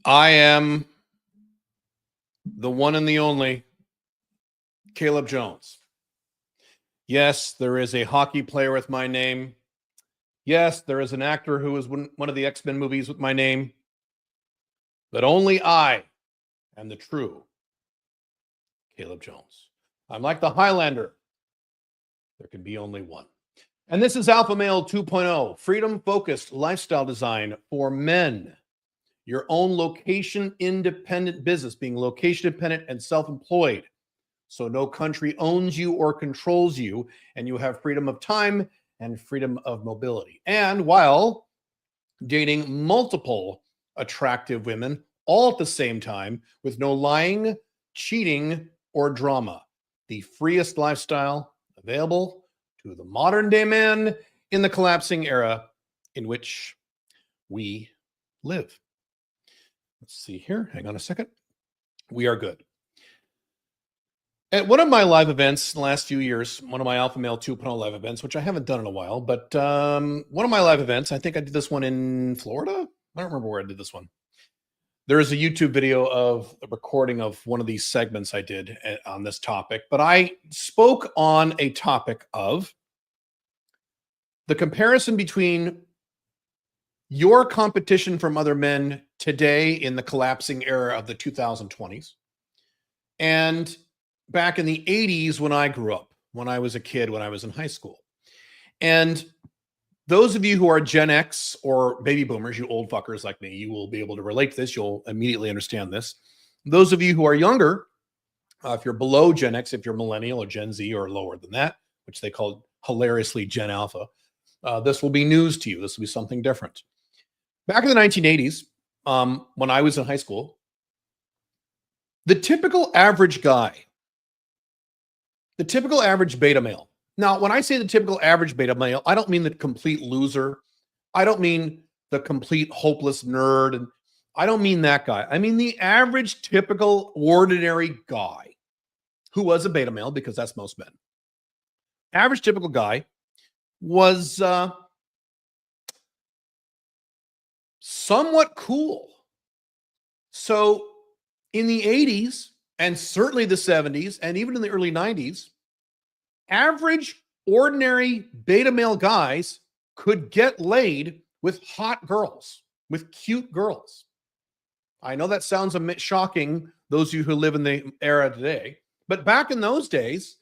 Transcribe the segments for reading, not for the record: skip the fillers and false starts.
I am the one and the only Caleb Jones. Yes, there is a hockey player with my name. Yes, there is an actor who was one of the X-Men movies with my name. But only I am the true Caleb Jones. I'm like the Highlander. There can be only one. And this is Alpha Male 2.0, freedom-focused lifestyle design for men. Your own location-independent business, being location-independent and self-employed. So no country owns you or controls you, and you have freedom of time and freedom of mobility. And while dating multiple attractive women all at the same time with no lying, cheating, or drama. The freest lifestyle available to the modern day man in the collapsing era in which we live. Let's see here. Hang on a second. We are good. At one of my live events in the last few years, one of my Alpha Male 2.0 live events, which I haven't done in a while, but one of my live events, I think I did this one in Florida. I don't remember where I did this one. There is a YouTube video of a recording of one of these segments I did on this topic, but I spoke on a topic of the comparison between your competition from other men today in the collapsing era of the 2020s and back in the 80s when I grew up, when I was a kid, when I was in high school. And those of you who are Gen X or baby boomers, you old fuckers like me, you will be able to relate to this. You'll immediately understand this. Those of you who are younger, if you're below Gen X, if you're millennial or Gen Z or lower than that, which they call hilariously Gen Alpha, this will be news to you. This will be something different. Back in the 1980s, when I was in high school, the typical average guy, the typical average beta male. Now, when I say the typical average beta male, I don't mean the complete loser. I don't mean the complete hopeless nerd. And I don't mean that guy. I mean the average, typical, ordinary guy who was a beta male, because that's most men. Average, typical guy was somewhat cool. So in the 80s, and certainly the 70s, and even in the early 90s, average, ordinary beta male guys could get laid with hot girls, with cute girls. I know that sounds a bit shocking, those of you who live in the era today, but back in those days,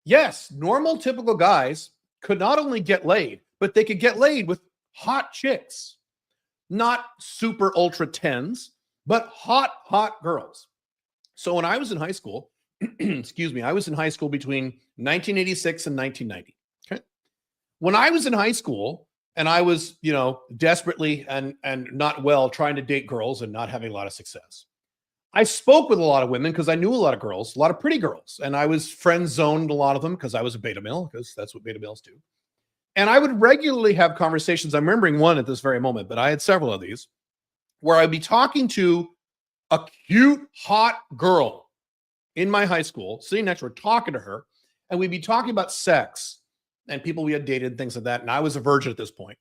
yes, normal, typical guys could not only get laid, but they could get laid with hot chicks, not super ultra tens, but hot girls. So when I was in high school, excuse me, I was in high school between 1986 and 1990. Okay. When I was in high school and I was, desperately and not well trying to date girls and not having a lot of success, I spoke with a lot of women because I knew a lot of girls, a lot of pretty girls, and I was friend zoned a lot of them because I was a beta male, because that's what beta males do. And I would regularly have conversations. I'm remembering one at this very moment, but I had several of these where I'd be talking to a cute, hot girl in my high school, sitting next to her, talking to her, and we'd be talking about sex and people we had dated and things like that. And I was a virgin at this point.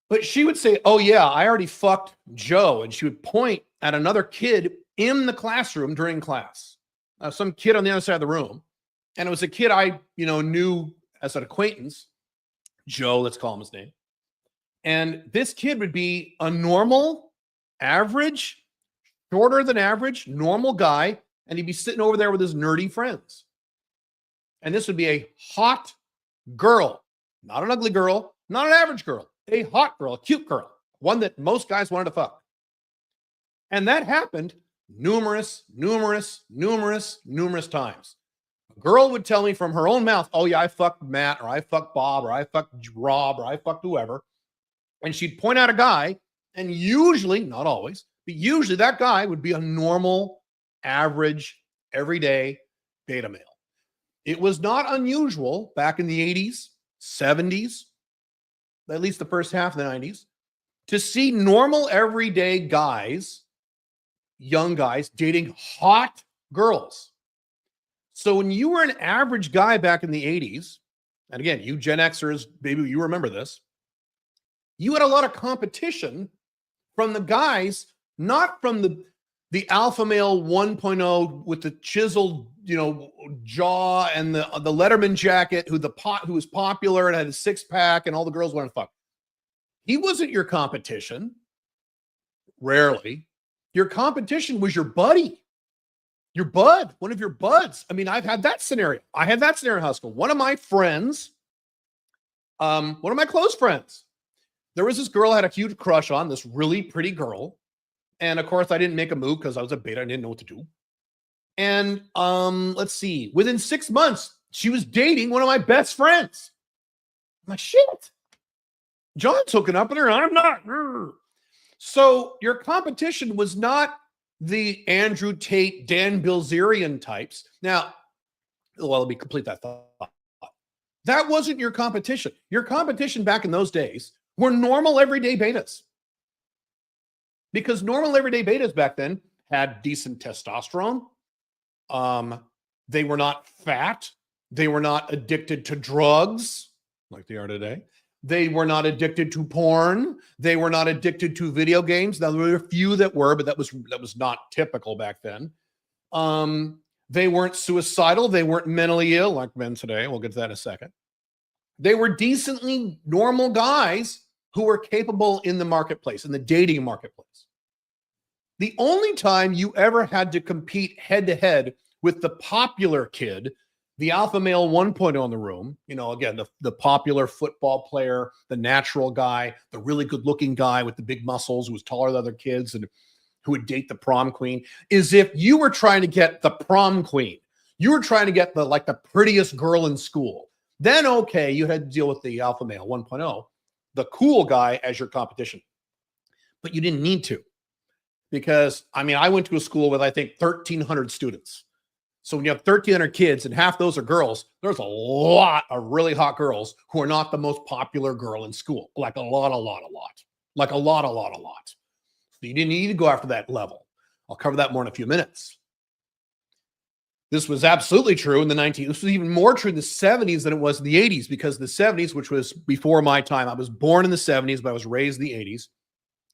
But she would say, "Oh yeah, I already fucked Joe." And she would point at another kid in the classroom during class, some kid on the other side of the room. And it was a kid I, knew as an acquaintance, Joe, let's call him his name. And this kid would be a normal, average, shorter than average, normal guy. And he'd be sitting over there with his nerdy friends. And this would be a hot girl, not an ugly girl, not an average girl, a hot girl, a cute girl, one that most guys wanted to fuck. And that happened numerous times. A girl would tell me from her own mouth, "Oh yeah, I fucked Matt, or I fucked Bob, or I fucked Rob, or I fucked whoever." And she'd point out a guy, and usually, not always, but usually that guy would be a normal, average, everyday beta male. It was not unusual back in the 80s, 70s, at least the first half of the 90s, to see normal, everyday guys, young guys, dating hot girls. So when you were an average guy back in the 80s, and again, you Gen Xers, maybe you remember this, you had a lot of competition from the guys not from the alpha male 1.0 with the chiseled, jaw and the Letterman jacket, who was popular and had a six pack and all the girls wanted to fuck. He wasn't your competition. Rarely. Your competition was your buddy, your bud, one of your buds. I mean, I've had that scenario. I had that scenario in high school. One of my friends, one of my close friends, there was this girl I had a huge crush on, this really pretty girl. And of course, I didn't make a move because I was a beta. I didn't know what to do. And let's see, within 6 months, she was dating one of my best friends. I'm like, shit. John's hooking up with her. I'm not. So your competition was not the Andrew Tate, Dan Bilzerian types. Now, well, let me complete that thought. That wasn't your competition. Your competition back in those days were normal everyday betas. Because normal everyday betas back then had decent testosterone. They were not fat. They were not addicted to drugs like they are today. They were not addicted to porn. They were not addicted to video games. Now, there were a few that were, but that was not typical back then. They weren't suicidal. They weren't mentally ill like men today. We'll get to that in a second. They were decently normal guys who were capable in the marketplace, in the dating marketplace. The only time you ever had to compete head-to-head with the popular kid, the alpha male 1.0 in the room, again, the popular football player, the natural guy, the really good-looking guy with the big muscles who was taller than other kids and who would date the prom queen, is if you were trying to get the prom queen. You were trying to get the prettiest girl in school. Then, okay, you had to deal with the alpha male 1.0, the cool guy as your competition. But you didn't need to. Because, I went to a school with, I think, 1,300 students. So when you have 1,300 kids and half those are girls, there's a lot of really hot girls who are not the most popular girl in school. Like a lot. Like a lot. So you didn't need to go after that level. I'll cover that more in a few minutes. This was absolutely true in the 19th. This was even more true in the 70s than it was in the 80s, because the 70s, which was before my time, I was born in the 70s, but I was raised in the 80s.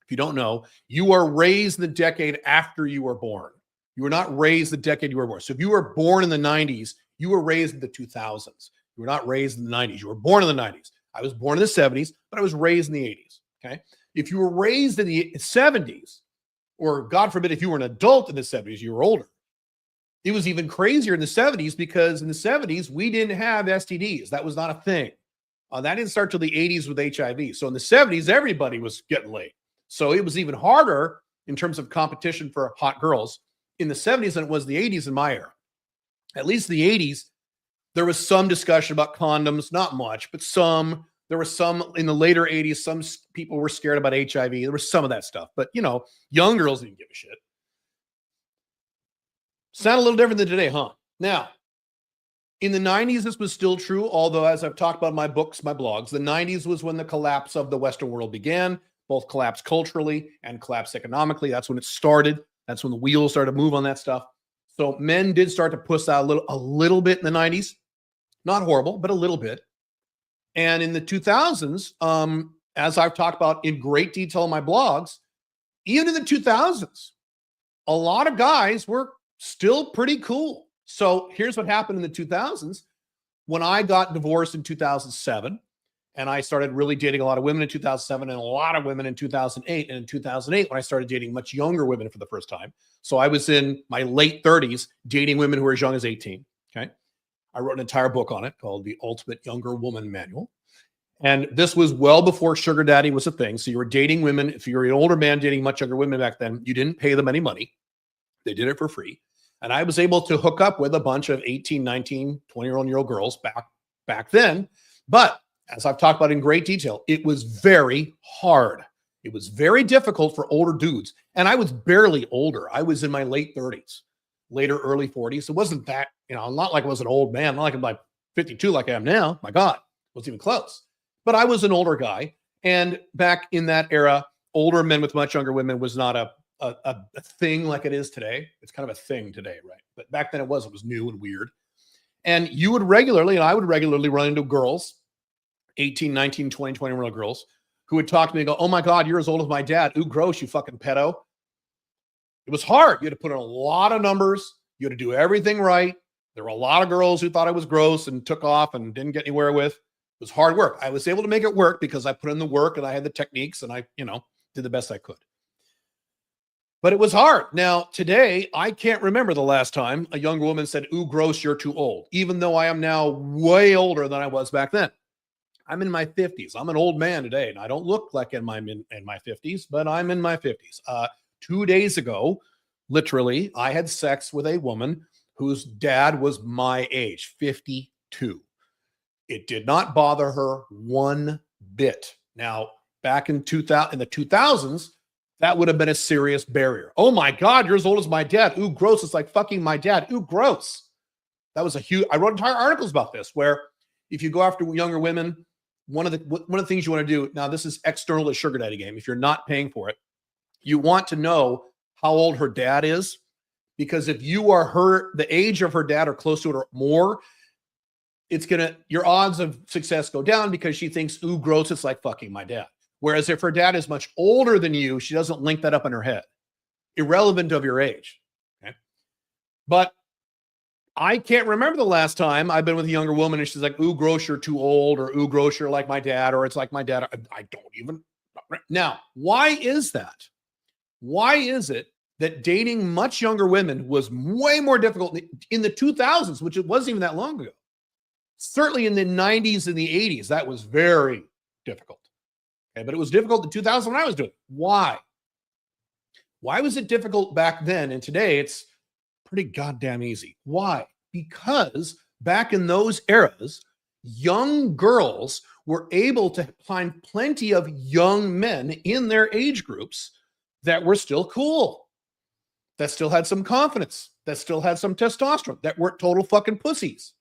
If you don't know, you are raised in the decade after you were born. You were not raised the decade you were born. So if you were born in the 90s, you were raised in the 2000s. You were not raised in the 90s. You were born in the 90s. I was born in the 70s, but I was raised in the 80s. Okay. If you were raised in the 70s, or God forbid, if you were an adult in the 70s, you were older. It was even crazier in the 70s, because in the 70s, we didn't have STDs. That was not a thing. That didn't start till the 80s with HIV. So in the 70s, everybody was getting laid. So it was even harder in terms of competition for hot girls in the 70s than it was the 80s in my era. At least the 80s, there was some discussion about condoms, not much, but some. There was some in the later 80s, some people were scared about HIV. There was some of that stuff. But, young girls didn't give a shit. Sound a little different than today, huh? Now, in the 90s, this was still true, although as I've talked about in my books, my blogs, the 90s was when the collapse of the Western world began, both collapse culturally and collapse economically. That's when it started. That's when the wheels started to move on that stuff. So men did start to push out a little bit in the 90s. Not horrible, but a little bit. And in the 2000s, as I've talked about in great detail in my blogs, even in the 2000s, a lot of guys were still pretty cool. So here's what happened in the 2000s. When I got divorced in 2007, and I started really dating a lot of women in 2007 and a lot of women in 2008. And in 2008, when I started dating much younger women for the first time. So I was in my late 30s dating women who were as young as 18. Okay. I wrote an entire book on it called The Ultimate Younger Woman Manual. And this was well before sugar daddy was a thing. So you were dating women. If you were an older man dating much younger women back then, you didn't pay them any money. They did it for free. And I was able to hook up with a bunch of 18, 19, 20-year-old girls back then. But as I've talked about in great detail, it was very hard. It was very difficult for older dudes. And I was barely older. I was in my late 30s, later early 40s. It wasn't that, not like I was an old man, not like I'm like 52 like I am now. My God, it wasn't even close. But I was an older guy. And back in that era, older men with much younger women was not a thing like it is today. It's kind of a thing today, right? But back then it was new and weird. And you would regularly, and I would regularly run into girls, 18, 19, 20, 21-year-old girls who would talk to me and go, oh my God, you're as old as my dad. Ooh, gross, you fucking pedo. It was hard. You had to put in a lot of numbers. You had to do everything right. There were a lot of girls who thought I was gross and took off and didn't get anywhere with. It was hard work. I was able to make it work because I put in the work and I had the techniques and I, did the best I could. But it was hard. Now, today, I can't remember the last time a younger woman said, "Ooh, gross, you're too old," even though I am now way older than I was back then. I'm in my 50s. I'm an old man today, and I don't look like in my 50s, but I'm in my 50s. 2 days ago, literally, I had sex with a woman whose dad was my age, 52. It did not bother her one bit. Now, back in the 2000s, that would have been a serious barrier. "Oh my God, you're as old as my dad. Ooh, gross. It's like fucking my dad. Ooh, gross." That was I wrote entire articles about this, where if you go after younger women, one of the things you want to do, now this is external to sugar daddy game. If you're not paying for it, you want to know how old her dad is, because if you are the age of her dad or close to it or more, your odds of success go down because she thinks, "Ooh, gross. It's like fucking my dad." Whereas if her dad is much older than you, she doesn't link that up in her head, irrelevant of your age. Okay. But I can't remember the last time I've been with a younger woman and she's like, "Ooh, gross, you're too old," or "Ooh, gross, you're like my dad," or "It's like my dad." I don't even. Now, why is that? Why is it that dating much younger women was way more difficult in the 2000s, which it wasn't even that long ago? Certainly in the 90s and the 80s, that was very difficult. Okay, but it was difficult in 2000 when I was doing it. Why? Why was it difficult back then? And today it's pretty goddamn easy. Why? Because back in those eras, young girls were able to find plenty of young men in their age groups that were still cool, that still had some confidence, that still had some testosterone, that weren't total fucking pussies.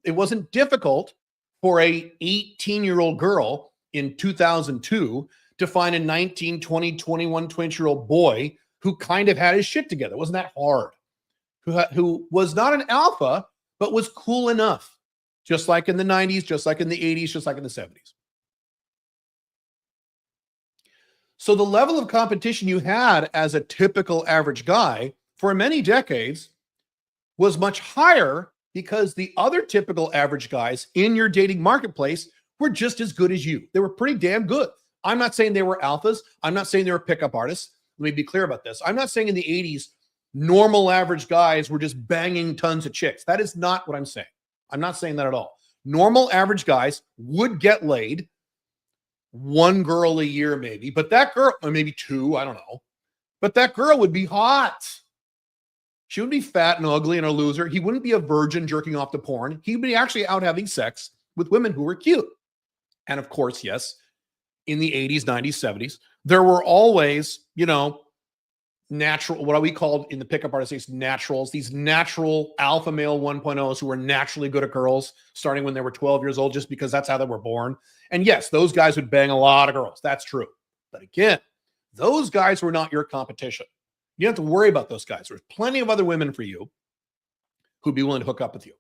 It wasn't difficult for a 18-year-old girl in 2002 to find a 19, 20, 21, 20-year-old boy who kind of had his shit together. It wasn't that hard. Who was not an alpha, but was cool enough, just like in the 90s, just like in the 80s, just like in the 70s. So the level of competition you had as a typical average guy for many decades was much higher because the other typical average guys in your dating marketplace were just as good as you. They were pretty damn good. I'm not saying they were alphas. I'm not saying they were pickup artists. Let me be clear about this. I'm not saying in the 80s, normal average guys were just banging tons of chicks. That is not what I'm saying. I'm not saying that at all. Normal average guys would get laid, one girl a year maybe, but that girl, or maybe two, I don't know, but that girl would be hot. She would be fat and ugly and a loser. He wouldn't be a virgin jerking off to porn. He'd be actually out having sex with women who were cute. And of course, yes, in the 80s, 90s, 70s, there were always, natural, what we called in the pickup artists, naturals, these natural alpha male 1.0s who were naturally good at girls starting when they were 12 years old, just because that's how they were born. And yes, those guys would bang a lot of girls. That's true. But again, those guys were not your competition. You don't have to worry about those guys. There's plenty of other women for you who'd be willing to hook up with you.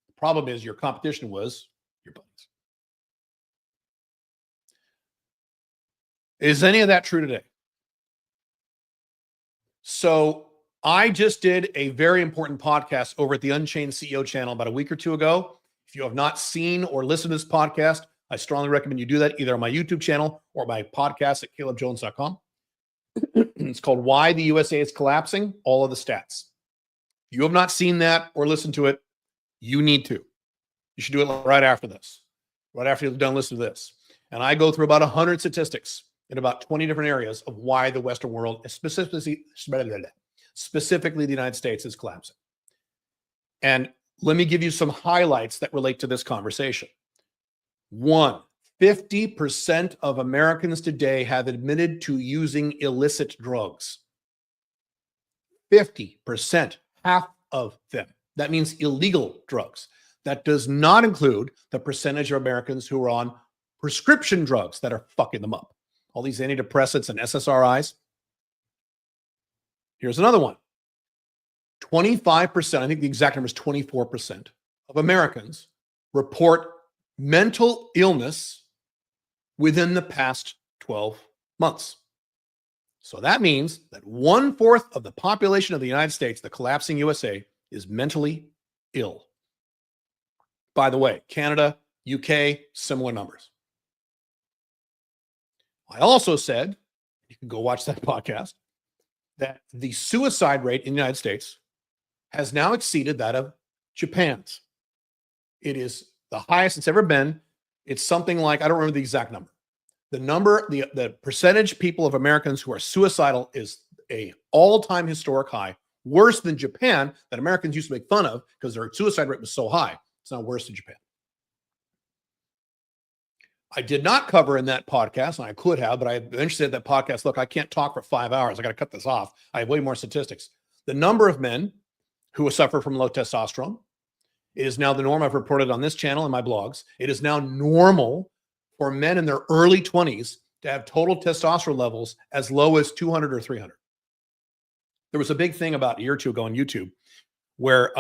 The problem is your competition was your buddies. Is any of that true today? So I just did a very important podcast over at the Unchained CEO channel about a week or two ago. If you have not seen or listened to this podcast, I strongly recommend you do that either on my YouTube channel or my podcast at calebjones.com. It's called Why the USA is Collapsing, All of the Stats. If you have not seen that or listened to it, you need to. You should do it right after this, right after you've done listening to this. And I go through about 100 statistics in about 20 different areas of why the Western world, specifically the United States, is collapsing. And let me give you some highlights that relate to this conversation. 1, 50% of Americans today have admitted to using illicit drugs. 50%, half of them. That means illegal drugs. That does not include the percentage of Americans who are on prescription drugs that are fucking them up. All these antidepressants and SSRIs. Here's another one. 25%, I think the exact number is 24% of Americans report mental illness within the past 12 months. So that means that 1/4 of the population of the United States, the collapsing USA, is mentally ill. By the way, Canada, UK, similar numbers. I also said, you can go watch that podcast, that the suicide rate in the United States has now exceeded that of Japan's. It is the highest it's ever been. It's something like, I don't remember the exact number. The percentage people of Americans who are suicidal is a all-time historic high, worse than Japan, that Americans used to make fun of because their suicide rate was so high. It's now worse than Japan. I did not cover in that podcast, and I could have, but I eventually said that podcast, look, I can't talk for 5 hours. I got to cut this off. I have way more statistics. The number of men who suffer from low testosterone, it is now the norm. I've reported on this channel and my blogs. It is now normal for men in their early 20s to have total testosterone levels as low as 200 or 300. There was a big thing about a year or two ago on YouTube where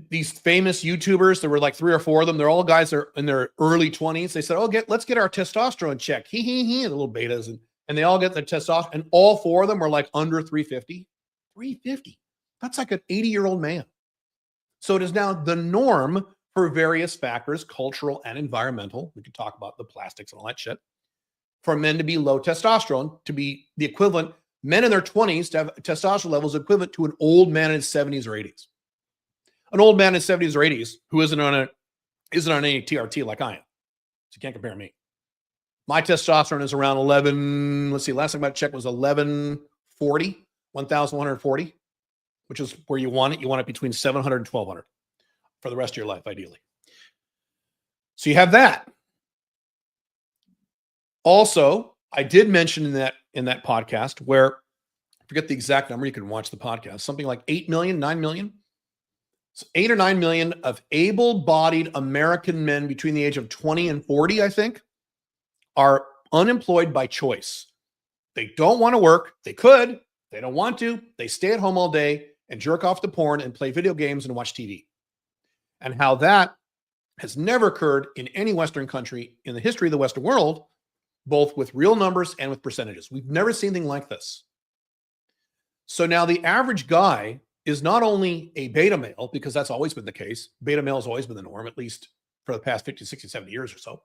these famous YouTubers, there were like 3 or 4 of them. They're all guys that are in their early 20s. They said, oh, let's get our testosterone checked. The little betas. And they all get their testosterone. And all 4 of them were like under 350. 350. That's like an 80-year-old man. So it is now the norm for various factors, cultural and environmental. We could talk about the plastics and all that shit. For men to be low testosterone, to be the equivalent, men in their 20s to have testosterone levels equivalent to an old man in his 70s or 80s. An old man in his 70s or 80s who isn't on any TRT like I am. So you can't compare me. My testosterone is around 11. Let's see, last time I checked was 1140, 1140, which is where you want it. You want it between 700 and 1200 for the rest of your life, ideally. So you have that. Also, I did mention in that podcast where, I forget the exact number, you can watch the podcast, something like 8 million, 9 million. So 8 or 9 million of able-bodied American men between the age of 20 and 40, I think, are unemployed by choice. They don't want to work. They could. They don't want to. They stay at home all day and jerk off to porn and play video games and watch TV. And how that has never occurred in any Western country in the history of the Western world, both with real numbers and with percentages. We've never seen anything like this. So now the average guy is not only a beta male, because that's always been the case. Beta male has always been the norm, at least for the past 50, 60, 70 years or so.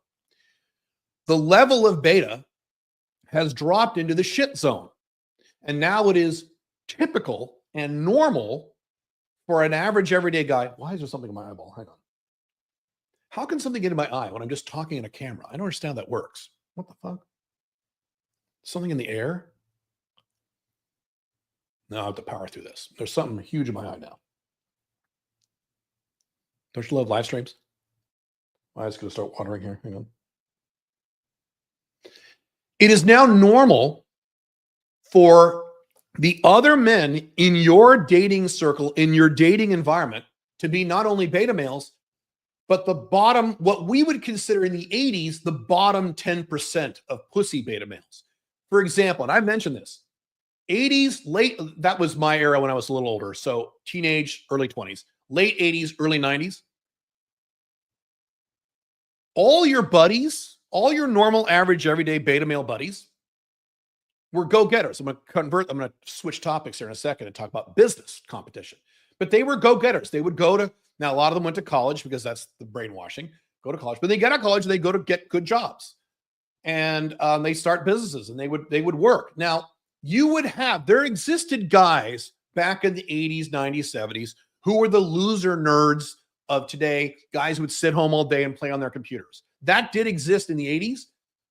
The level of beta has dropped into the shit zone. And now it is typical and normal for an average everyday guy. Why is there something in my eyeball? Hang on. How can something get in my eye when I'm just talking in a camera? I don't understand how that works. What the fuck? Something in the air? No, I have to power through this. There's something huge in my eye now. Don't you love live streams? My eye's going to start watering here. Hang on. It is now normal for the other men in your dating circle, in your dating environment, to be not only beta males, but the bottom, what we would consider in the 80s, the bottom 10% of pussy beta males. For example, and I mentioned this, 80s, that was my era when I was a little older. So teenage, early 20s, late 80s, early 90s. All your buddies, all your normal, average, everyday beta male buddies were go-getters. I'm going to switch topics here in a second and talk about business competition. But they were go-getters. They would go to, now a lot of them went to college because that's the brainwashing, go to college. But they get out of college and they go to get good jobs. And they start businesses and they would work. Now, there existed guys back in the 80s, 90s, 70s who were the loser nerds of today, guys who would sit home all day and play on their computers. That did exist in the 80s,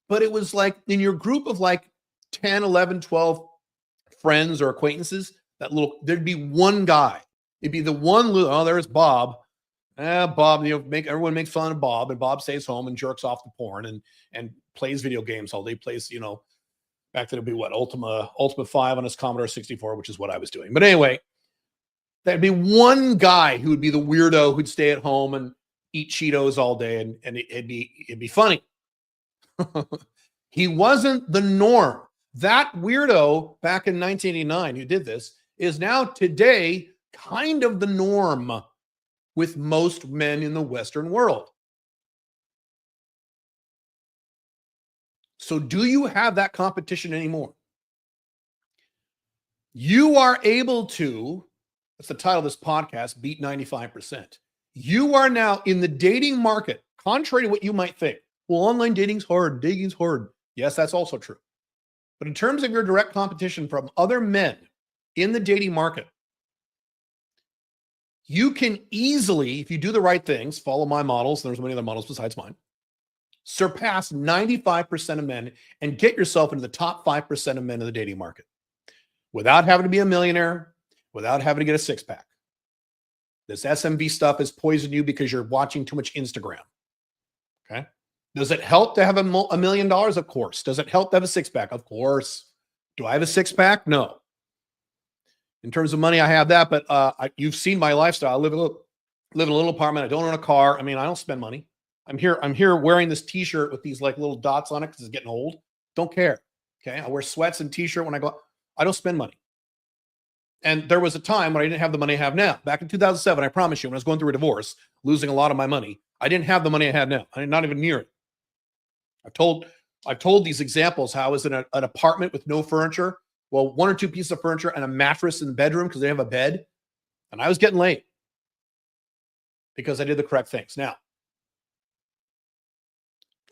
but it was like in your group of like 10, 11, 12 friends or acquaintances, there'd be one guy. It'd be the one, oh, there's Bob. Bob, everyone makes fun of Bob, and Bob stays home and jerks off the porn and plays video games all day, plays, back then it'd be what, Ultima 5 on his Commodore 64, which is what I was doing. But anyway, there'd be one guy who would be the weirdo who'd stay at home and eat Cheetos all day, and it'd be funny. He wasn't the norm. That weirdo back in 1989 who did this is now today kind of the norm with most men in the Western world. So do you have that competition anymore? You are able to, that's the title of this podcast, beat 95%. You are now in the dating market, contrary to what you might think. Well, online dating's hard. Dating's hard. Yes, that's also true. But in terms of your direct competition from other men in the dating market, you can easily, if you do the right things, follow my models, there's many other models besides mine, surpass 95% of men and get yourself into the top 5% of men in the dating market without having to be a millionaire, without having to get a six-pack. This SMV stuff has poisoned you because you're watching too much Instagram. Okay. Does it help to have $1 million? Of course. Does it help to have a six-pack? Of course. Do I have a six-pack? No. In terms of money, I have that, but you've seen my lifestyle. I live in a little apartment. I don't own a car. I mean, I don't spend money. I'm here wearing this t-shirt with these like little dots on it because it's getting old. Don't care. Okay. I wear sweats and t-shirt when I go. I don't spend money. And there was a time when I didn't have the money I have now. Back in 2007, I promise you, when I was going through a divorce, losing a lot of my money, I didn't have the money I had now. I'm not even near it. I've told these examples how I was in an apartment with no furniture. Well, one or two pieces of furniture and a mattress in the bedroom because they have a bed. And I was getting late because I did the correct things. Now,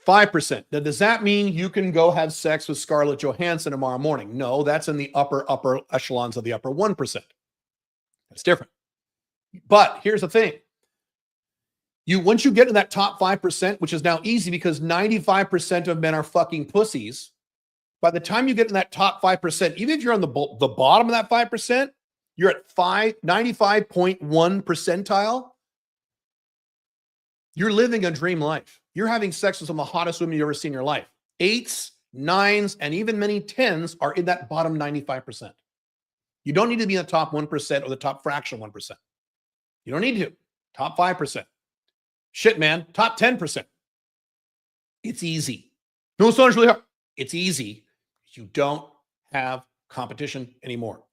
5%. Now, does that mean you can go have sex with Scarlett Johansson tomorrow morning? No, that's in the upper echelons of the upper 1%. That's different. But here's the thing. Once you get in that top 5%, which is now easy because 95% of men are fucking pussies, by the time you get in that top 5%, even if you're on the bottom of that 5%, you're at 95.1 percentile. You're living a dream life. You're having sex with some of the hottest women you've ever seen in your life. 8s, 9s, and even many 10s are in that bottom 95%. You don't need to be in the top 1% or the top fraction of 1%. You don't need to. Top 5%. Shit, man. Top 10%. It's easy. No, it's not really hard. It's easy. You don't have competition anymore.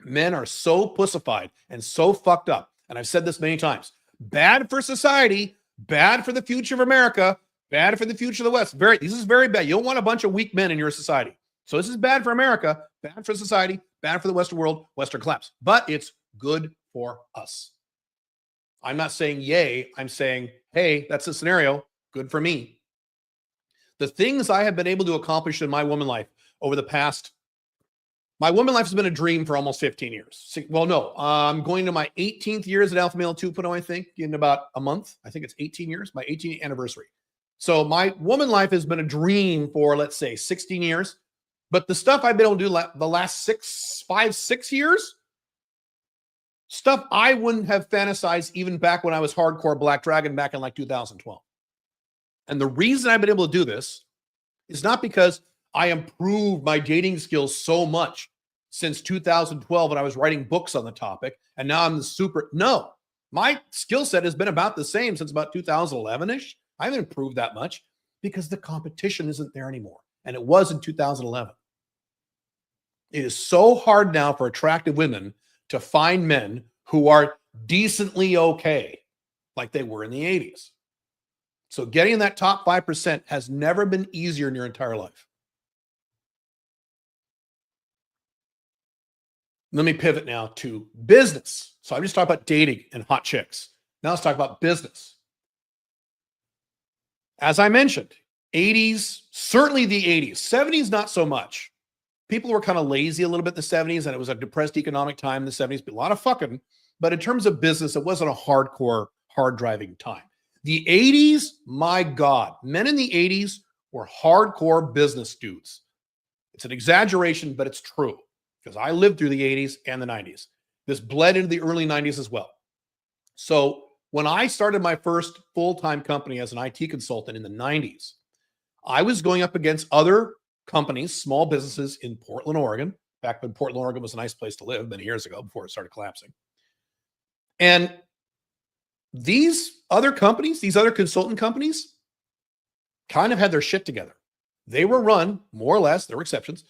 Men are so pussified and so fucked up. And I've said this many times. Bad for society, bad for the future of America, bad for the future of the West. This is very bad. You don't want a bunch of weak men in your society. So this is bad for America, bad for society, bad for the Western world, Western collapse. But it's good for us. I'm not saying yay. I'm saying, hey, that's the scenario. Good for me. The things I have been able to accomplish in my woman life over the past, my woman life has been a dream for almost 15 years. Well, no, I'm going to my 18th year as an Alpha Male 2.0, I think, in about a month. I think it's 18 years, my 18th anniversary. So my woman life has been a dream for, let's say, 16 years. But the stuff I've been able to do the last 6 years, stuff I wouldn't have fantasized even back when I was hardcore Black Dragon back in like 2012. And the reason I've been able to do this is not because I improved my dating skills so much since 2012 when I was writing books on the topic, and now I'm no, my skill set has been about the same since about 2011-ish. I haven't improved that much because the competition isn't there anymore. And it was in 2011. It is so hard now for attractive women to find men who are decently okay, like they were in the 80s. So getting in that top 5% has never been easier in your entire life. Let me pivot now to business. So I'm just talking about dating and hot chicks. Now let's talk about business. As I mentioned, 80s, certainly the 80s, 70s, not so much. People were kind of lazy a little bit in the 70s, and it was a depressed economic time in the 70s, but a lot of fucking. But in terms of business, it wasn't a hardcore, hard driving time. The 80s, my God, men in the 80s were hardcore business dudes. It's an exaggeration, but it's true because I lived through the 80s and the 90s. This bled into the early 90s as well. So when I started my first full-time company as an IT consultant in the 90s, I was going up against other companies, small businesses in Portland, Oregon, back when Portland, Oregon was a nice place to live many years ago before it started collapsing. And these other companies, these other consultant companies kind of had their shit together. They were run, more or less, there were exceptions,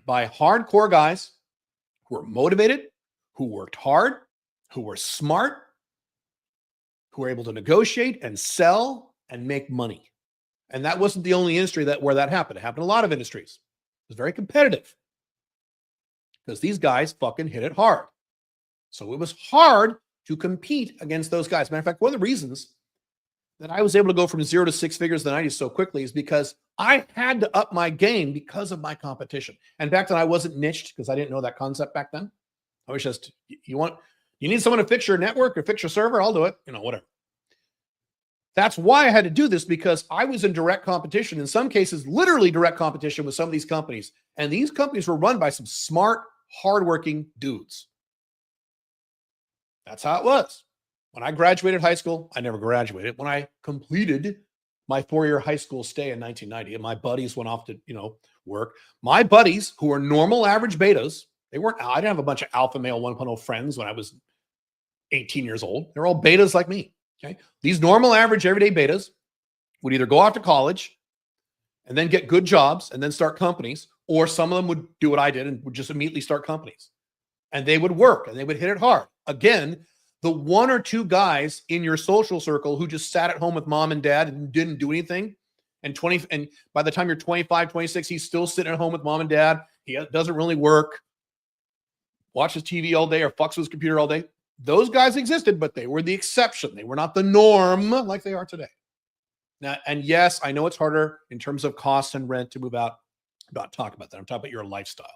by hardcore guys who were motivated, who worked hard, who were smart, who were able to negotiate and sell and make money. And that wasn't the only industry where that happened. It happened in a lot of industries. It was very competitive because these guys fucking hit it hard. So it was hard to compete against those guys. Matter of fact, one of the reasons that I was able to go from 0 to 6 figures in the 90s so quickly is because I had to up my game because of my competition. And back then I wasn't niched because I didn't know that concept back then. I was just, you need someone to fix your network or fix your server? I'll do it, whatever. That's why I had to do this, because I was in direct competition, in some cases, literally direct competition with some of these companies. And these companies were run by some smart, hardworking dudes. That's how it was. When I graduated high school, I never graduated. When I completed my 4-year high school stay in 1990, and my buddies went off to, work, my buddies who were normal average betas, I didn't have a bunch of alpha male 1.0 friends when I was 18 years old. They're all betas like me. Okay. These normal average everyday betas would either go off to college and then get good jobs and then start companies, or some of them would do what I did and would just immediately start companies. And they would work and they would hit it hard. Again, the 1 or 2 guys in your social circle who just sat at home with mom and dad and didn't do anything. And by the time you're 25, 26, he's still sitting at home with mom and dad. He doesn't really work, watches TV all day or fucks with his computer all day. Those guys existed, but they were the exception. They were not the norm like they are today. Now, and yes, I know it's harder in terms of cost and rent to move out. I'm not talking about that. I'm talking about your lifestyle.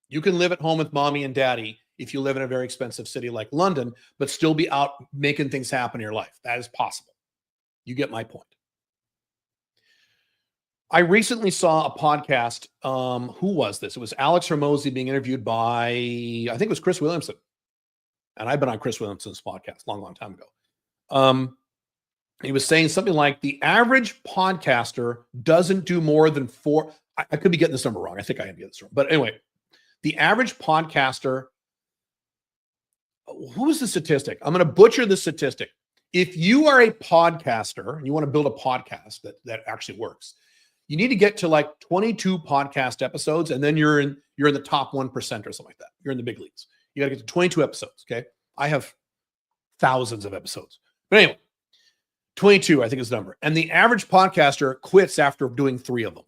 You can live at home with mommy and daddy if you live in a very expensive city like London, but still be out making things happen in your life. That is possible. You get my point. I recently saw a podcast. Who was this? It was Alex Hormozi being interviewed by, I think it was Chris Williamson. And I've been on Chris Williamson's podcast a long, long time ago. He was saying something like the average podcaster doesn't do more than 4. I could be getting this number wrong. I think I am getting this wrong. But anyway, the average podcaster, who is the statistic? I'm going to butcher the statistic. If you are a podcaster and you want to build a podcast that actually works, you need to get to like 22 podcast episodes, and then you're in the top 1% or something like that. You're in the big leagues. You got to get to 22 episodes, okay? I have thousands of episodes. But anyway, 22, I think is the number. And the average podcaster quits after doing 3 of them.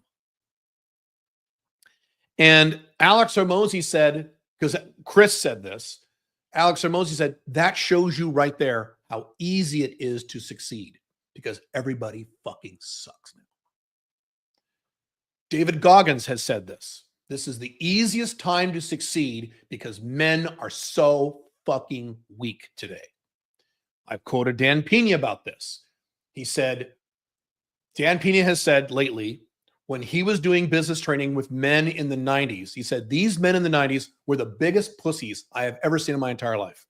And Alex Hormozi said, because Chris said this, Alex Hormozi said, that shows you right there how easy it is to succeed, because everybody fucking sucks now. David Goggins has said this. This is the easiest time to succeed because men are so fucking weak today. I've quoted Dan Pena about this. He said, Dan Pena has said lately, when he was doing business training with men in the 90s, he said, these men in the 90s were the biggest pussies I have ever seen in my entire life.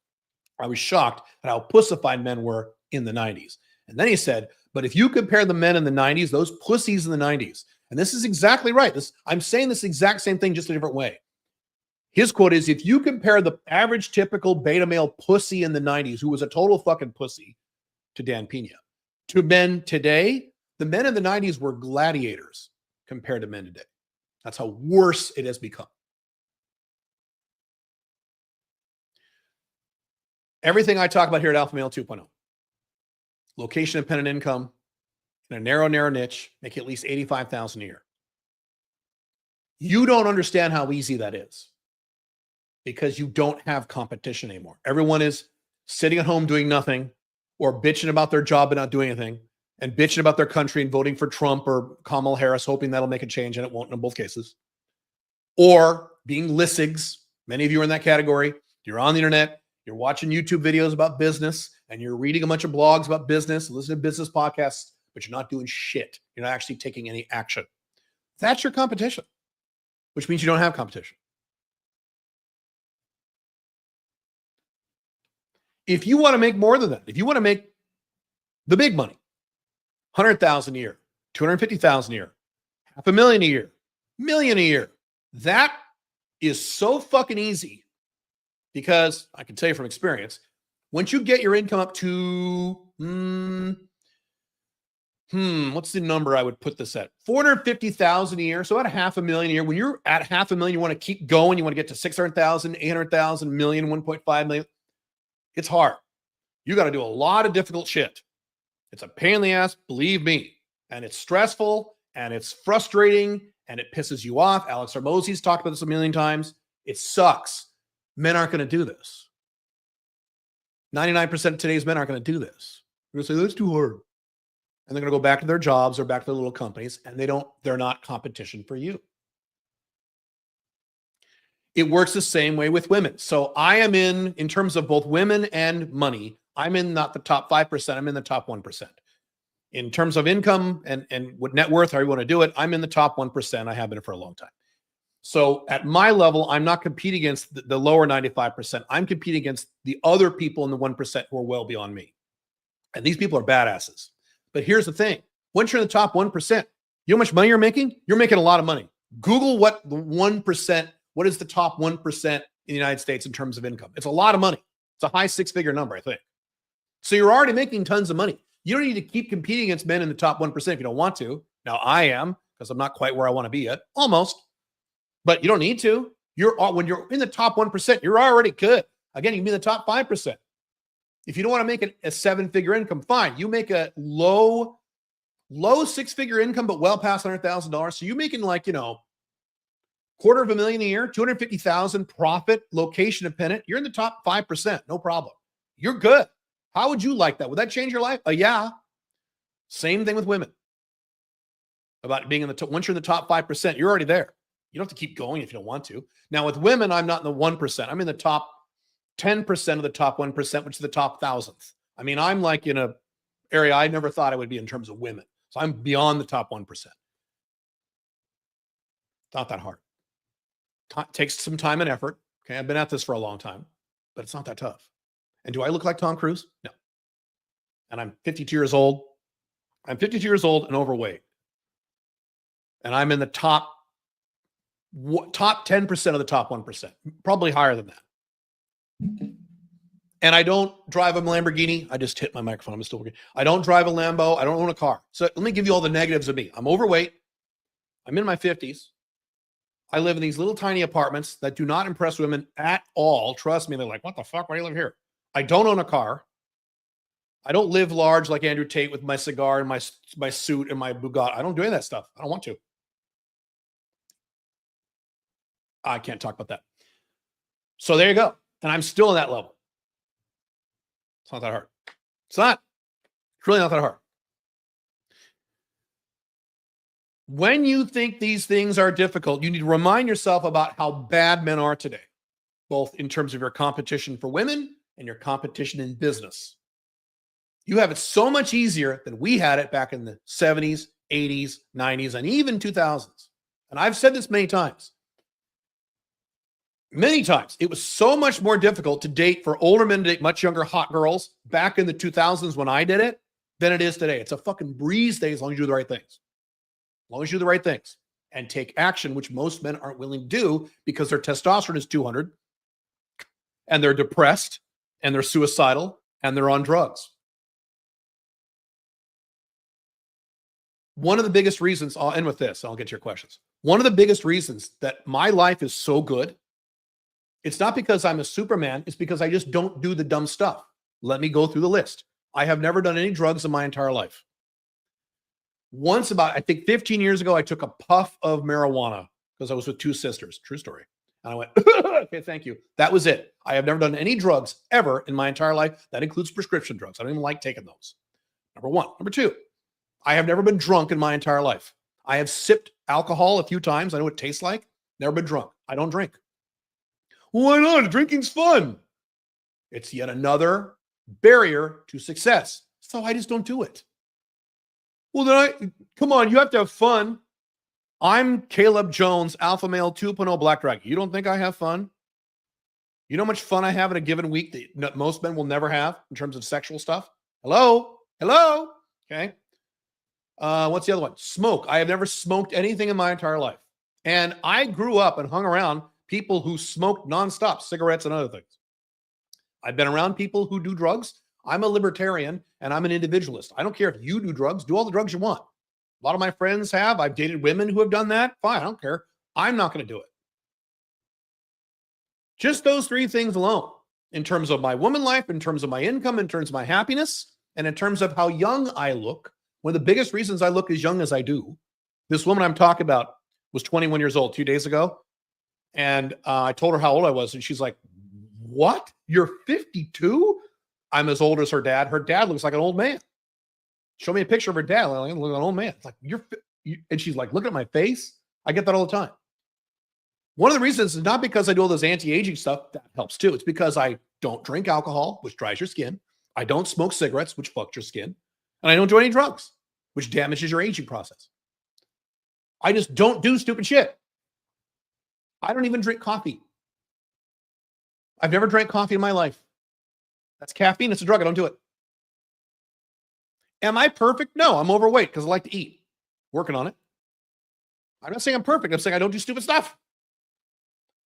I was shocked at how pussified men were in the 90s. And then he said, but if you compare the men in the 90s, those pussies in the 90s, and this is exactly right. I'm saying this exact same thing, just a different way. His quote is, if you compare the average typical beta male pussy in the 90s, who was a total fucking pussy, to Dan Pena, to men today, the men in the 90s were gladiators compared to men today. That's how worse it has become. Everything I talk about here at Alpha Male 2.0, location-dependent income, in a narrow niche, make at least $85,000 a year. You don't understand how easy that is because you don't have competition anymore. Everyone is sitting at home doing nothing, or bitching about their job and not doing anything, and bitching about their country and voting for Trump or Kamala Harris, hoping that'll make a change, and it won't in both cases. Or being lissigs. Many of you are in that category. You're on the internet, you're watching YouTube videos about business, and you're reading a bunch of blogs about business, listening to business podcasts, but you're not doing shit. You're not actually taking any action. That's your competition, which means you don't have competition. If you want to make more than that, if you want to make the big money, 100,000 a year, 250,000 a year, $500,000 a year, $1 million a year, that is so fucking easy, because I can tell you from experience, once you get your income up to, what's the number I would put this at? 450,000 a year. So about $500,000 a year. When you're at $500,000, you want to keep going. You want to get to 600,000, 800,000, million, 1.5 million. It's hard. You got to do a lot of difficult shit. It's a pain in the ass, believe me. and it's stressful and it's frustrating and it pisses you off. Alex Hormozi's talked about this a million times. It sucks. Men aren't going to do this. 99% of today's men aren't going to do this. They're going to say, that's too hard. And they're going to go back to their jobs or back to their little companies, and they're not competition for you. It works the same way with women. So I am in terms of both women and money, I'm in not the top 5%, I'm in the top 1%. In terms of income and what net worth, how you want to do it, I'm in the top 1%. I have been for a long time. So at my level, I'm not competing against the lower 95%. I'm competing against the other people in the 1% who are well beyond me. And these people are badasses. But here's the thing. Once you're in the top 1%, you know how much money you're making? You're making a lot of money. Google what the 1%, what is the top 1% in the United States in terms of income? It's a lot of money. It's a high six-figure number, I think. So you're already making tons of money. You don't need to keep competing against men in the top 1% if you don't want to. Now I am, because I'm not quite where I want to be yet. Almost. But you don't need to. When you're in the top 1%, you're already good. Again, you can be in the top 5%. If you don't want to make a seven-figure income, fine. You make a low six-figure income, but well past $100,000. So you're making $250,000 a year, $250,000 profit, location dependent. You're in the top 5%, no problem. You're good. How would you like that? Would that change your life? Yeah. Same thing with women. About being once you're in the top 5%, you're already there. You don't have to keep going if you don't want to. Now with women, I'm not in the 1%. I'm in the top 10% of the top 1%, which is the top thousandth. I mean, I'm like in a area I never thought I would be in terms of women. So I'm beyond the top 1%. It's not that hard. Takes some time and effort. Okay. I've been at this for a long time, but it's not that tough. And do I look like Tom Cruise? No. And I'm 52 years old. I'm 52 years old and overweight. And I'm in the top 10% of the top 1%, probably higher than that. And I don't drive a Lamborghini. I just hit my microphone. I'm still working. I don't drive a Lambo. I don't own a car. So let me give you all the negatives of me. I'm overweight. I'm in my 50s. I live in these little tiny apartments that do not impress women at all. Trust me. They're like, what the fuck? Why do you live here? I don't own a car. I don't live large like Andrew Tate with my cigar and my suit and my Bugatti. I don't do any of that stuff. I don't want to. I can't talk about that. So there you go. And I'm still in that level. It's not that hard. It's not. It's really not that hard. When you think these things are difficult, you need to remind yourself about how bad men are today, both in terms of your competition for women and your competition in business. You have it so much easier than we had it back in the 70s, 80s, 90s, and even 2000s. And I've said this many times. Many times. It was so much more difficult to date for older men to date much younger hot girls back in the 2000s when I did it than it is today. It's a fucking breeze today as long as you do the right things. As long as you do the right things and take action, which most men aren't willing to do because their testosterone is 200 and they're depressed and they're suicidal and they're on drugs. One of the biggest reasons, I'll end with this, I'll get to your questions. One of the biggest reasons that my life is so good, it's not because I'm a Superman, it's because I just don't do the dumb stuff. Let me go through the list. I have never done any drugs in my entire life. Once about, I think 15 years ago, I took a puff of marijuana because I was with two sisters. True story. And I went, okay, thank you. That was it. I have never done any drugs ever in my entire life. That includes prescription drugs. I don't even like taking those. Number one. Number two, I have never been drunk in my entire life. I have sipped alcohol a few times. I know what it tastes like. Never been drunk. I don't drink. Why not? Drinking's fun. It's yet another barrier to success. So I just don't do it. Well, then come on, you have to have fun. I'm Caleb Jones, Alpha Male 2.0 Black Dragon. You don't think I have fun? You know how much fun I have in a given week that most men will never have in terms of sexual stuff? Hello? Hello? Okay. What's the other one? Smoke. I have never smoked anything in my entire life. And I grew up and hung around people who smoked nonstop, cigarettes and other things. I've been around people who do drugs. I'm a libertarian and I'm an individualist. I don't care if you do drugs. Do all the drugs you want. A lot of my friends have. I've dated women who have done that. Fine, I don't care. I'm not going to do it. Just those three things alone, in terms of my woman life, in terms of my income, in terms of my happiness, and in terms of how young I look, One of the biggest reasons I look as young as I do, this woman I'm talking about was 21 years old 2 days ago. And I told her how old I was. And she's like, what? You're 52? I'm as old as her dad. Her dad looks like an old man. Show me a picture of her dad. Like, look like an old man. It's like, and she's like, look at my face. I get that all the time. One of the reasons is not because I do all this anti-aging stuff. That helps too. It's because I don't drink alcohol, which dries your skin. I don't smoke cigarettes, which fucks your skin. And I don't do any drugs, which damages your aging process. I just don't do stupid shit. I don't even drink coffee. I've never drank coffee in my life. That's caffeine. It's a drug. I don't do it. Am I perfect? No, I'm overweight because I like to eat. Working on it. I'm not saying I'm perfect. I'm saying I don't do stupid stuff.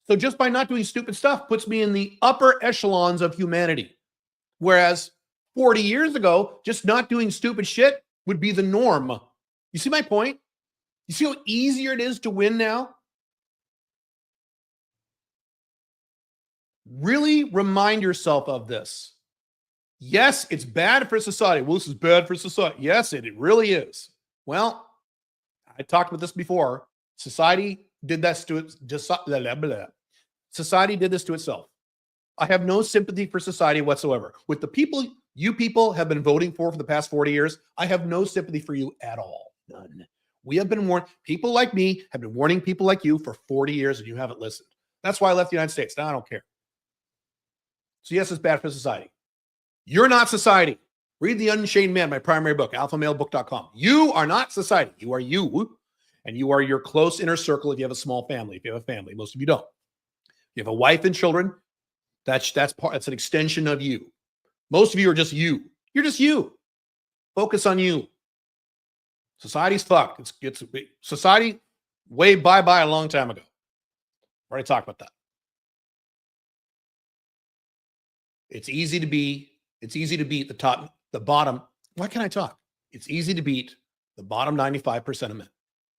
So just by not doing stupid stuff puts me in the upper echelons of humanity. Whereas 40 years ago, just not doing stupid shit would be the norm. You see my point? You see how easier it is to win now? Really remind yourself of this. Yes, it's bad for society. Well, this is bad for society. Yes, it really is. Well, I talked about this before. Society did that to it. Society did this to itself. I have no sympathy for society whatsoever. With the people you people have been voting for the past 40 years, I have no sympathy for you at all. None. We have been warned. People like me have been warning people like you for 40 years and you haven't listened. That's why I left the United States. Now I don't care. So yes, it's bad for society. You're not society. Read The Unchained Man, my primary book, alphamalebook.com. You are not society. You are you. And you are your close inner circle if you have a small family. If you have a family, most of you don't. You have a wife and children. That's an extension of you. Most of you are just you. You're just you. Focus on you. Society's fucked. It's society way bye-bye a long time ago. Already talked about that. It's easy to beat the bottom. Why can't I talk? It's easy to beat the bottom 95% of men.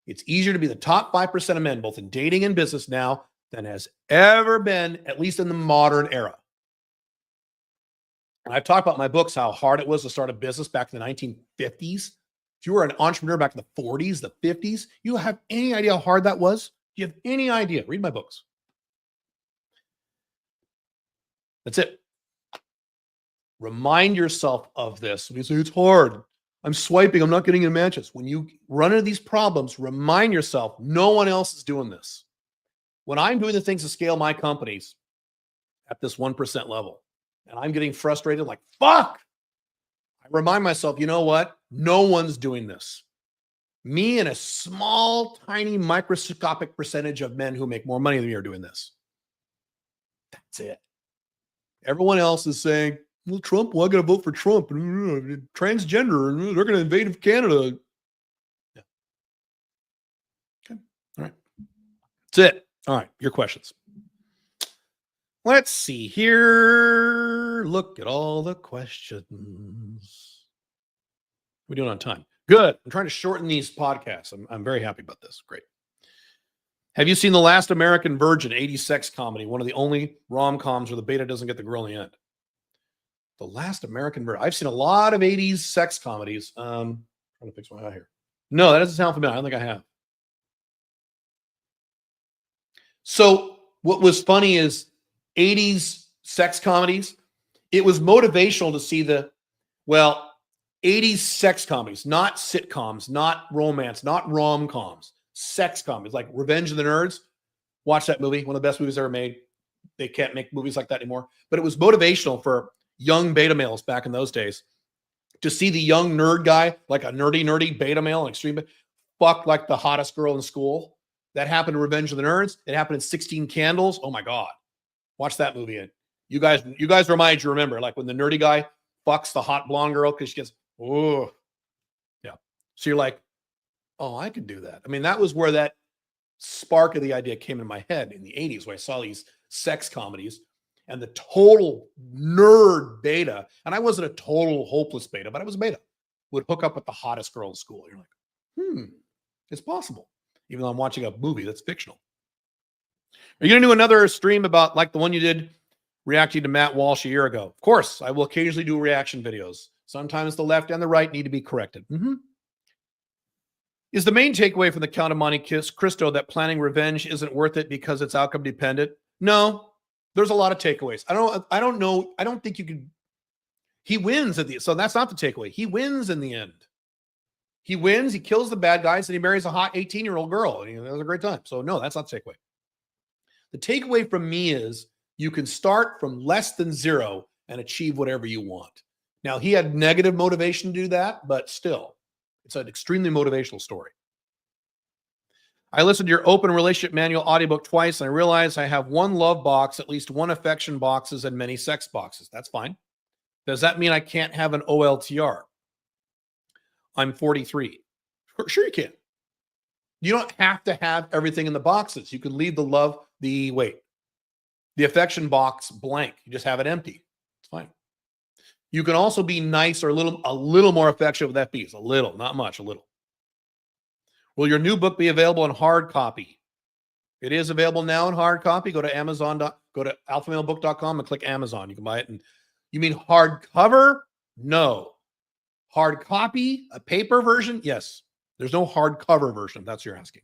It's easier to be the top 5% of men, both in dating and business now, than has ever been, at least in the modern era. And I've talked about my books, how hard it was to start a business back in the 1950s. If you were an entrepreneur back in the 40s, the 50s, you have any idea how hard that was? Do you have any idea? Read my books. That's it. Remind yourself of this. When you say, it's hard, I'm swiping, I'm not getting into matches. When you run into these problems, remind yourself, no one else is doing this. When I'm doing the things to scale my companies at this 1% level, and I'm getting frustrated like, fuck, I remind myself, you know what? No one's doing this. Me and a small, tiny, microscopic percentage of men who make more money than me are doing this. That's it. Everyone else is saying, well, Trump, well, I got to vote for Trump. Transgender, they're going to invade Canada. Yeah. Okay. All right. That's it. All right. Your questions. Let's see here. Look at all the questions. We're doing on time. Good. I'm trying to shorten these podcasts. I'm very happy about this. Great. Have you seen The Last American Virgin, 80s sex comedy? One of the only rom-coms where the beta doesn't get the girl in the end. The Last American Virgin. I've seen a lot of 80s sex comedies. Trying to fix my eye here. No, that doesn't sound familiar. I don't think I have. So what was funny is 80s sex comedies, it was motivational to see 80s sex comedies, not sitcoms, not romance, not rom-coms, sex comedies like Revenge of the Nerds. Watch that movie, one of the best movies ever made. They can't make movies like that anymore. But it was motivational for young beta males back in those days to see the young nerd guy, like a nerdy beta male, an extreme, fuck like the hottest girl in school. That happened in Revenge of the Nerds. It happened in 16 Candles. Oh my God. Watch that movie. And you guys remember, like when the nerdy guy fucks the hot blonde girl because she gets, oh, yeah. So you're like, oh, I could do that. I mean, that was where that spark of the idea came in my head in the 80s, where I saw these sex comedies and the total nerd beta. And I wasn't a total hopeless beta, but I was a beta. Would hook up with the hottest girl in school. You're like, it's possible. Even though I'm watching a movie that's fictional. Are you going to do another stream about like the one you did reacting to Matt Walsh a year ago? Of course, I will occasionally do reaction videos. Sometimes the left and the right need to be corrected. Is the main takeaway from the Count of Monte Cristo that planning revenge isn't worth it because it's outcome dependent? No, there's a lot of takeaways. I don't know. I don't think you could. He wins at the, so that's not the takeaway. He wins in the end. He wins. He kills the bad guys, and he marries a hot 18-year-old girl, and it was a great time. So no, that's not the takeaway. The takeaway from me is you can start from less than zero and achieve whatever you want. Now, he had negative motivation to do that, but still, it's an extremely motivational story. I listened to your open relationship manual audiobook twice, and I realized I have one love box, at least one affection boxes, and many sex boxes. That's fine. Does that mean I can't have an OLTR? I'm 43. Sure you can. You don't have to have everything in the boxes. You can leave the affection box blank. You just have it empty. It's fine. You can also be nice or a little more affectionate with FBs. A little, not much, a little. Will your new book be available in hard copy? It is available now in hard copy. Go to Amazon. Go to alphamalebook.com and click Amazon. You can buy it. And you mean hardcover? No. Hard copy, a paper version? Yes. There's no hardcover version. If that's what you're asking.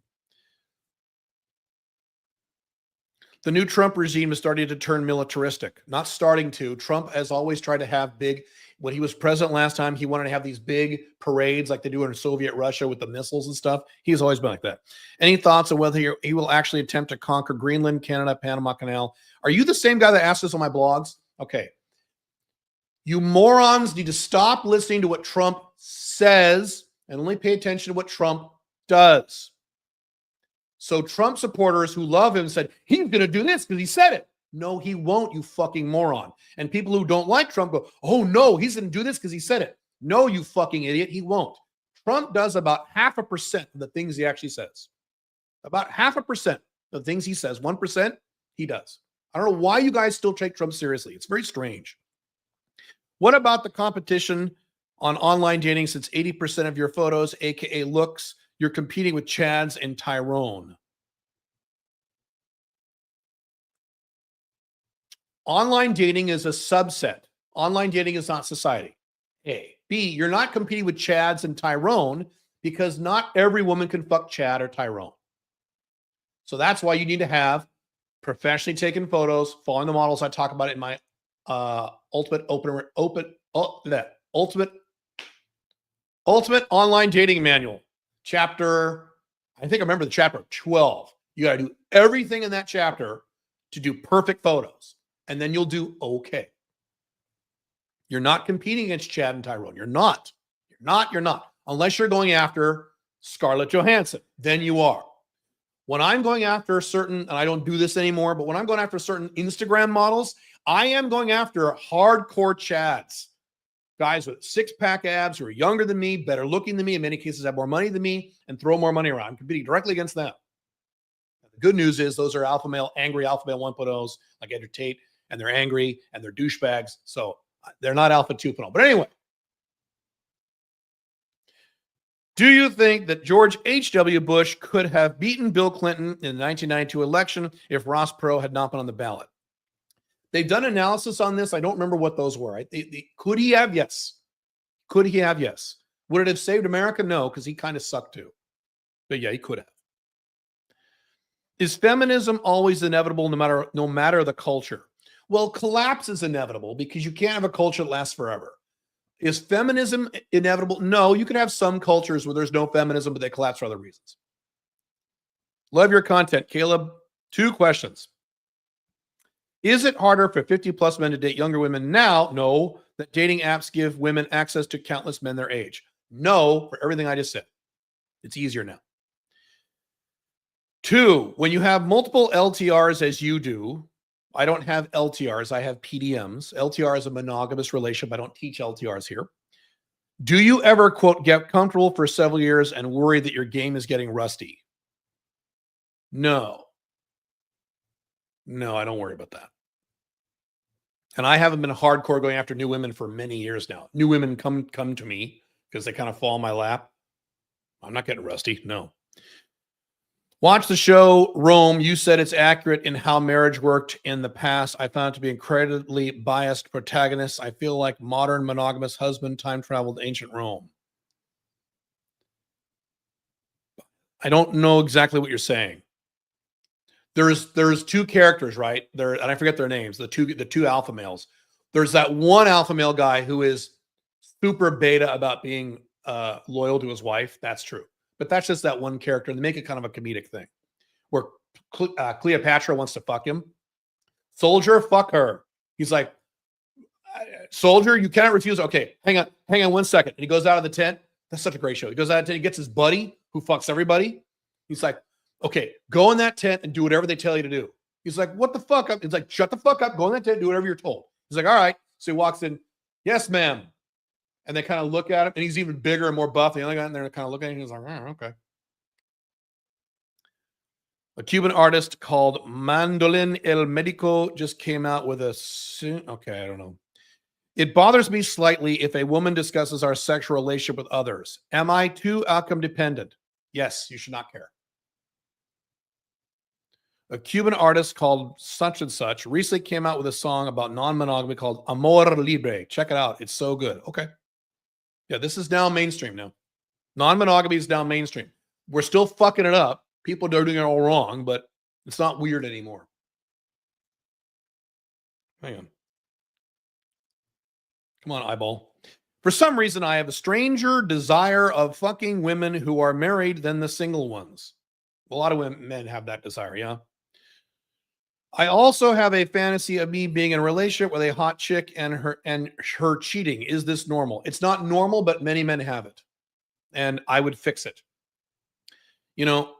The new Trump regime is starting to turn militaristic. Not starting to. Trump has always tried to have big, when he was president last time, he wanted to have these big parades like they do in Soviet Russia with the missiles and stuff. He's always been like that. Any thoughts on whether he will actually attempt to conquer Greenland, Canada, Panama Canal? Are you the same guy that asked this on my blogs? Okay. You morons need to stop listening to what Trump says and only pay attention to what Trump does. So Trump supporters who love him said, he's going to do this because he said it. No, he won't, you fucking moron. And people who don't like Trump go, oh no, he's going to do this because he said it. No, you fucking idiot, he won't. Trump does about 0.5% of the things he actually says. About 0.5% of the things he says, 1%, he does. I don't know why you guys still take Trump seriously. It's very strange. What about the competition on online dating since 80% of your photos, aka looks, you're competing with Chads and Tyrone? Online dating is a subset. Online dating is not society. A. B, you're not competing with Chads and Tyrone because not every woman can fuck Chad or Tyrone. So that's why you need to have professionally taken photos, following the models. I talk about it in my ultimate online dating manual. Chapter, I think I remember the chapter 12. You got to do everything in that chapter to do perfect photos. And then you'll do okay. You're not competing against Chad and Tyrone. You're not. Unless you're going after Scarlett Johansson. Then you are. When I'm going after certain, and I don't do this anymore, but when I'm going after certain Instagram models, I am going after hardcore Chads. Guys with six-pack abs who are younger than me, better looking than me, in many cases have more money than me, and throw more money around. I'm competing directly against them. The good news is those are angry alpha male 1.0s like Andrew Tate, and they're angry and they're douchebags. So they're not alpha 2.0. But anyway, do you think that George H.W. Bush could have beaten Bill Clinton in the 1992 election if Ross Perot had not been on the ballot? They've done analysis on this. I don't remember what those were. Could he have? Yes. Could he have? Yes. Would it have saved America? No, because he kind of sucked too. But yeah, he could have. Is feminism always inevitable no matter the culture? Well, collapse is inevitable because you can't have a culture that lasts forever. Is feminism inevitable? No, you can have some cultures where there's no feminism, but they collapse for other reasons. Love your content, Caleb. 2 questions. Is it harder for 50-plus men to date younger women now? No. That dating apps give women access to countless men their age? No, for everything I just said. It's easier now. 2, when you have multiple LTRs as you do, I don't have LTRs, I have PDMs. LTR is a monogamous relationship. I don't teach LTRs here. Do you ever, quote, get comfortable for several years and worry that your game is getting rusty? No. No, I don't worry about that. And I haven't been hardcore going after new women for many years now. New women come to me because they kind of fall in my lap. I'm not getting rusty. No. Watch the show, Rome. You said it's accurate in how marriage worked in the past. I found it to be incredibly biased protagonists. I feel like modern monogamous husband time traveled to ancient Rome. I don't know exactly what you're saying. There's two characters, right? There, and I forget their names. The two alpha males. There's that one alpha male guy who is super beta about being loyal to his wife. That's true, but that's just that one character, and they make it kind of a comedic thing where Cleopatra wants to fuck him. Soldier, fuck her. He's like, soldier, you cannot refuse. Okay, hang on 1 second. And he goes out of the tent. That's such a great show. He goes out of the tent. He gets his buddy who fucks everybody. He's like, okay, go in that tent and do whatever they tell you to do. He's like, what the fuck up? He's like, shut the fuck up. Go in that tent, do whatever you're told. He's like, all right. So he walks in. Yes, ma'am. And they kind of look at him, and he's even bigger and more buff. The other guy in there kind of looking at him. He's like, oh, okay. A Cuban artist called Mandolin El Medico just came out with a... Okay, I don't know. It bothers me slightly if a woman discusses our sexual relationship with others. Am I too outcome dependent? Yes, you should not care. A Cuban artist called such and such recently came out with a song about non-monogamy called Amor Libre. Check it out. It's so good. Okay. Yeah, this is now mainstream now. Non-monogamy is now mainstream. We're still fucking it up. People are doing it all wrong, but it's not weird anymore. Hang on. Come on, eyeball. For some reason, I have a stranger desire of fucking women who are married than the single ones. A lot of men have that desire, yeah. I also have a fantasy of me being in a relationship with a hot chick and her cheating. Is this normal? It's not normal, but many men have it. And I would fix it. You know,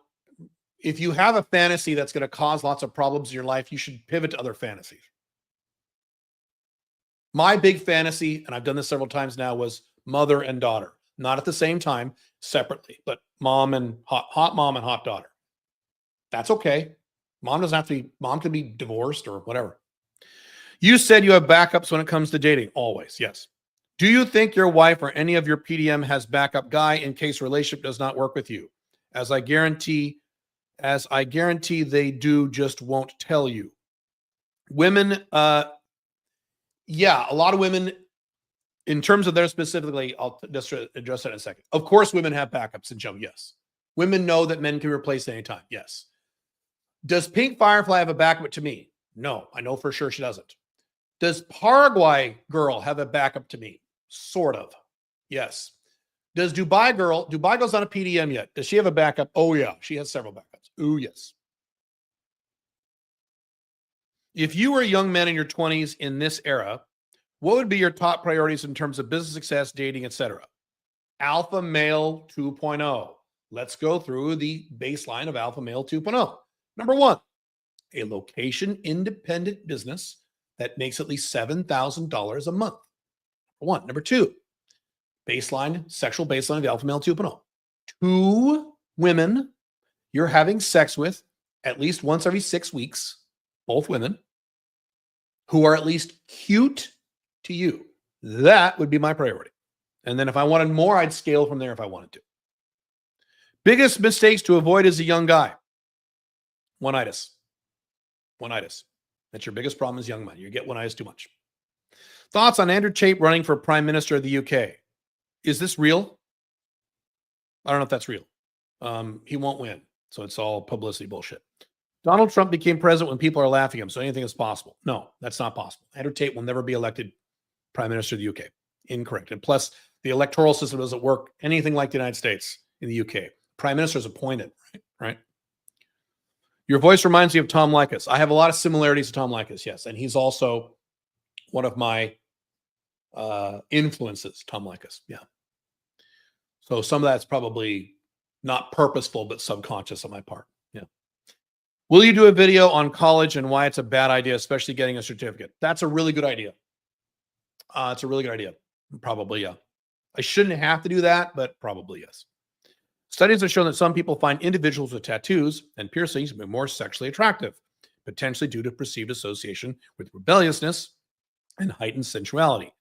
if you have a fantasy that's going to cause lots of problems in your life, you should pivot to other fantasies. My big fantasy, and I've done this several times now, was mother and daughter. Not at the same time, separately, but mom and hot mom and hot daughter. That's okay. Mom doesn't have to be, mom can be divorced or whatever. You said you have backups when it comes to dating. Always, yes. Do you think your wife or any of your PDM has backup guy in case relationship does not work with you? As I guarantee they do, just won't tell you. Women, yeah, a lot of women, in terms of their specifically, I'll just address that in a second. Of course, women have backups in Joe. Yes. Women know that men can replace anytime. Yes. Does Pink Firefly have a backup to me? No, I know for sure she doesn't. Does Paraguay Girl have a backup to me? Sort of. Yes. Does Dubai Girl's on a PDM yet? Does she have a backup? Oh, yeah. She has several backups. Oh, yes. If you were a young man in your 20s in this era, what would be your top priorities in terms of business success, dating, etc.? Alpha Male 2.0. Let's go through the baseline of Alpha Male 2.0. Number one, a location-independent business that makes at least $7,000 a month. Number one. Number two, sexual baseline of the Alpha Male 2.0. 2 women you're having sex with at least once every 6 weeks, both women, who are at least cute to you. That would be my priority. And then if I wanted more, I'd scale from there if I wanted to. Biggest mistakes to avoid as a young guy. One-itis. One-itis. That's your biggest problem as young man. You get one-itis too much. Thoughts on Andrew Tate running for Prime Minister of the UK. Is this real? I don't know if that's real. He won't win. So it's all publicity bullshit. Donald Trump became president when people are laughing at him, so anything is possible. No, that's not possible. Andrew Tate will never be elected Prime Minister of the UK. Incorrect. And plus, the electoral system doesn't work anything like the United States in the UK. Prime Minister is appointed, right? Your voice reminds me of Tom Leykis. I have a lot of similarities to Tom Leykis, yes. And he's also one of my influences, Tom Leykis. Yeah. So some of that's probably not purposeful, but subconscious on my part. Yeah. Will you do a video on college and why it's a bad idea, especially getting a certificate? That's a really good idea. It's a really good idea. Probably, yeah. I shouldn't have to do that, but probably yes. Studies have shown that some people find individuals with tattoos and piercings to be more sexually attractive, potentially due to perceived association with rebelliousness and heightened sensuality.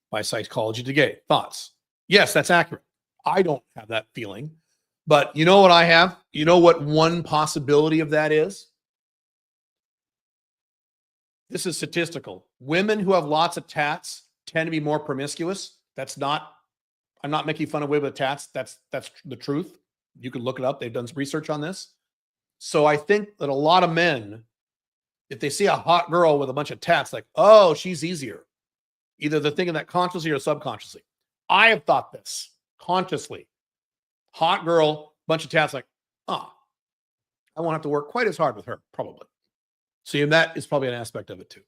By Psychology Today. Thoughts? Yes, that's accurate. I don't have that feeling. But you know what I have? You know what one possibility of that is? This is statistical. Women who have lots of tats tend to be more promiscuous. I'm not making fun of women with tats. That's the truth. You can look it up. They've done some research on this. So I think that a lot of men, if they see a hot girl with a bunch of tats, like, oh, she's easier. Either they're thinking that consciously or subconsciously. I have thought this consciously. Hot girl, bunch of tats, like, I won't have to work quite as hard with her, probably. So that is probably an aspect of it too.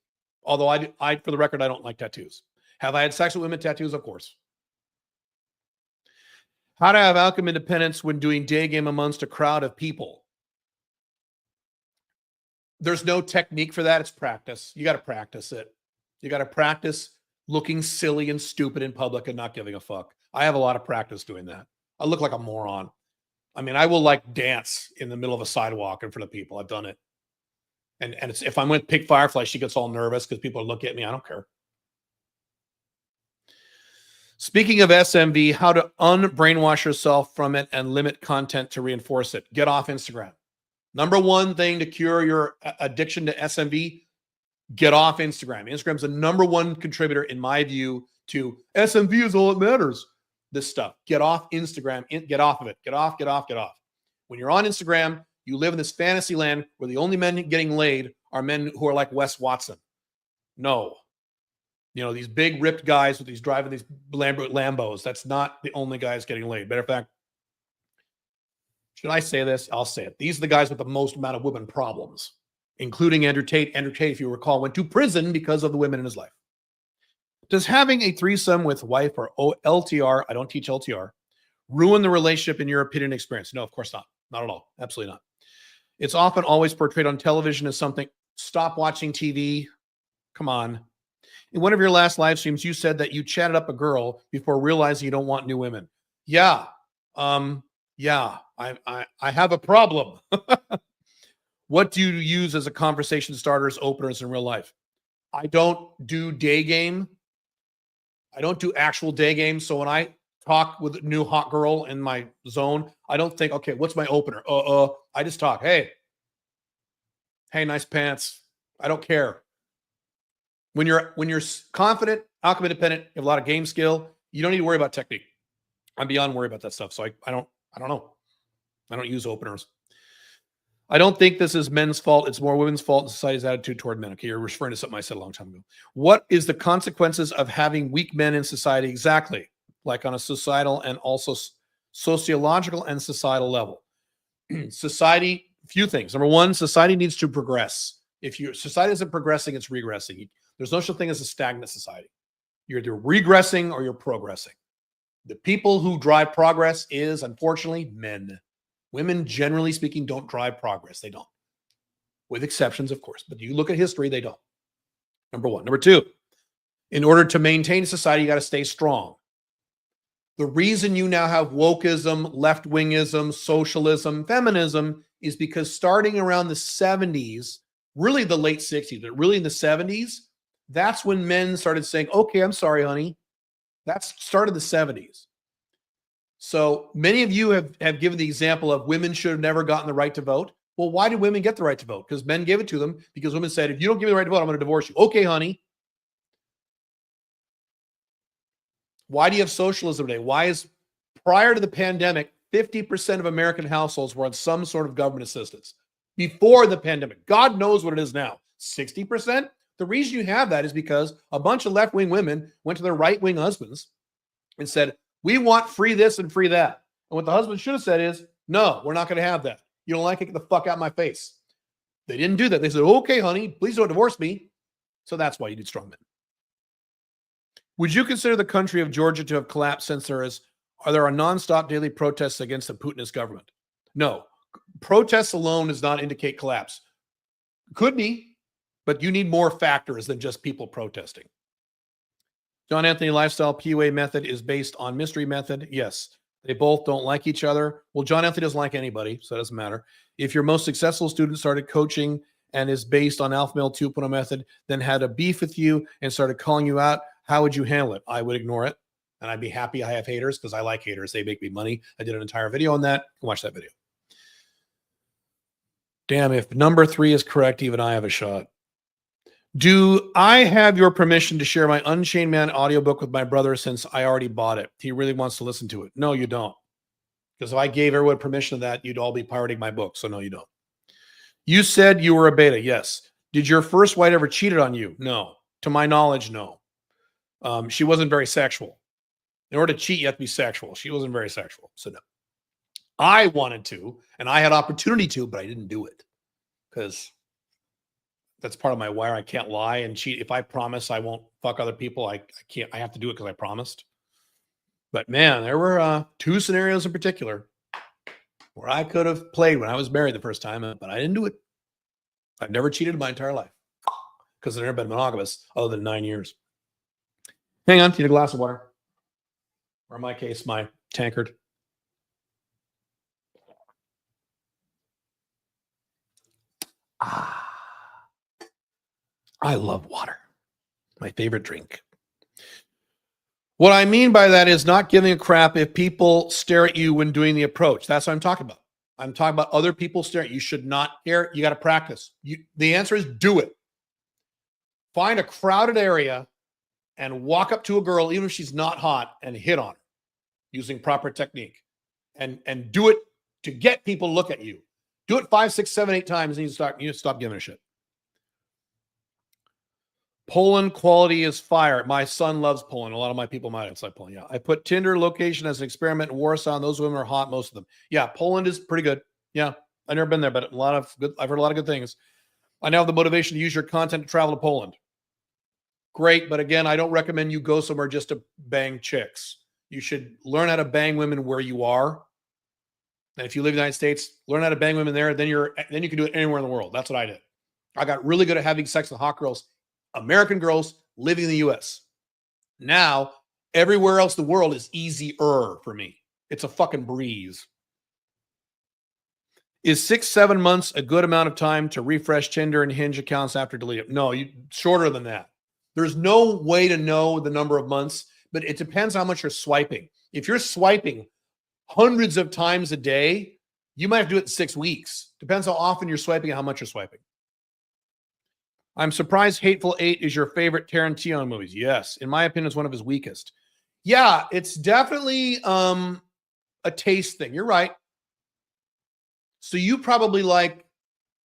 Although I, for the record, I don't like tattoos. Have I had sex with women tattoos? Of course. How to have outcome independence when doing day game amongst a crowd of people. There's no technique for that. It's practice. You got to practice it. You got to practice looking silly and stupid in public and not giving a fuck. I have a lot of practice doing that. I look like a moron. I mean, I will like dance in the middle of a sidewalk in front of people. I've done it. And it's, if I'm with Pink Firefly, she gets all nervous because people look at me. I don't care. Speaking of SMV, how to unbrainwash yourself from it and limit content to reinforce it. Get off Instagram. Number one thing to cure your addiction to SMV, get off Instagram. Instagram's the number one contributor, in my view, to SMV is all that matters. This stuff. Get off Instagram. Get off of it. Get off, get off, get off. When you're on Instagram, you live in this fantasy land where the only men getting laid are men who are like Wes Watson. No. You know, these big ripped guys with these driving these Lambos. That's not the only guys getting laid. Matter of fact, should I say this? I'll say it. These are the guys with the most amount of women problems, including Andrew Tate. Andrew Tate, if you recall, went to prison because of the women in his life. Does having a threesome with wife or LTR, I don't teach LTR, ruin the relationship in your opinion and experience? No, of course not. Not at all. Absolutely not. It's often always portrayed on television as something. Stop watching TV. Come on. In one of your last live streams, you said that you chatted up a girl before realizing you don't want new women. Yeah. Yeah. I have a problem. What do you use as a conversation starters, openers in real life? I don't do day game. I don't do actual day games. So when I talk with a new hot girl in my zone, I don't think, okay, what's my opener? I just talk. Hey, nice pants. I don't care. When you're confident, outcome independent, you have a lot of game skill, you don't need to worry about technique. I'm beyond worried about that stuff. So I don't know. I don't use openers. I don't think this is men's fault. It's more women's fault and society's attitude toward men. Okay, you're referring to something I said a long time ago. What is the consequences of having weak men in society? Exactly. Like on a societal and also sociological and societal level. Society, few things. Number one, society needs to progress. If society isn't progressing, it's regressing. There's no such thing as a stagnant society. You're either regressing or you're progressing. The people who drive progress is, unfortunately, men. Women, generally speaking, don't drive progress. They don't. With exceptions, of course. But you look at history, they don't. Number one. Number two, in order to maintain society, you got to stay strong. The reason you now have wokeism, left-wingism, socialism, feminism is because starting around the 70s, really the late 60s, but really in the 70s, that's when men started saying, okay, I'm sorry, honey. That's started the 70s. So many of you have given the example of women should have never gotten the right to vote. Well, why did women get the right to vote? Because men gave it to them because women said, if you don't give me the right to vote, I'm going to divorce you. Okay, honey. Why do you have socialism today? Why is, prior to the pandemic, 50% of American households were on some sort of government assistance? Before the pandemic, God knows what it is now. 60%? The reason you have that is because a bunch of left-wing women went to their right-wing husbands and said, we want free this and free that. And what the husband should have said is, no, we're not going to have that. You don't like it, get the fuck out of my face. They didn't do that. They said, okay, honey, please don't divorce me. So that's why you need strong men. Would you consider the country of Georgia to have collapsed since there are nonstop daily protests against the Putinist government? No. Protests alone does not indicate collapse. Could be, but you need more factors than just people protesting. John Anthony Lifestyle PUA method is based on mystery method. Yes. They both don't like each other. Well, John Anthony doesn't like anybody, so it doesn't matter. If your most successful student started coaching and is based on Alpha Male 2.0 method, then had a beef with you and started calling you out, how would you handle it? I would ignore it, and I'd be happy I have haters because I like haters. They make me money. I did an entire video on that. Watch that video. Damn, if number 3 is correct, even I have a shot. Do I have your permission to share my Unchained Man audiobook with my brother since I already bought it? He really wants to listen to it. No, you don't. Because if I gave everyone permission to that, you'd all be pirating my book. So no, you don't. You said you were a beta. Yes. Did your first wife ever cheated on you? No. To my knowledge, no. She wasn't very sexual. In order to cheat, you have to be sexual. She wasn't very sexual. So no. I wanted to, and I had opportunity to, but I didn't do it. Because that's part of my wire. I can't lie and cheat. If I promise I won't fuck other people, I can't. I have to do it because I promised. But man, there were 2 scenarios in particular where I could have played when I was married the first time, but I didn't do it. I've never cheated in my entire life because I've never been monogamous other than 9 years. Hang on, need a glass of water. Or in my case, my tankard. I love water. My favorite drink. What I mean by that is not giving a crap if people stare at you when doing the approach. That's what I'm talking about. I'm talking about other people staring. You should not care. You got to practice. The answer is do it. Find a crowded area and walk up to a girl, even if she's not hot, and hit on her using proper technique. And do it to get people to look at you. Do it 5, 6, 7, 8 times, and you stop giving a shit. Poland quality is fire. My son loves Poland. A lot of my people might have like Poland. Yeah. I put Tinder location as an experiment in Warsaw. Those women are hot, most of them. Yeah, Poland is pretty good. Yeah, I've never been there, but I've heard a lot of good things. I now have the motivation to use your content to travel to Poland. Great, but again, I don't recommend you go somewhere just to bang chicks. You should learn how to bang women where you are. And if you live in the United States, learn how to bang women there. Then you can do it anywhere in the world. That's what I did. I got really good at having sex with hot girls. American girls living in the U.S. Now, everywhere else in the world is easier for me. It's a fucking breeze. Is 6, 7 months a good amount of time to refresh Tinder and Hinge accounts after deleting them? No, shorter than that. There's no way to know the number of months, but it depends how much you're swiping. If you're swiping hundreds of times a day, you might have to do it in 6 weeks. Depends how often you're swiping and how much you're swiping. I'm surprised Hateful Eight is your favorite Tarantino movies. Yes, in my opinion, it's one of his weakest. Yeah, it's definitely a taste thing. You're right. So you probably like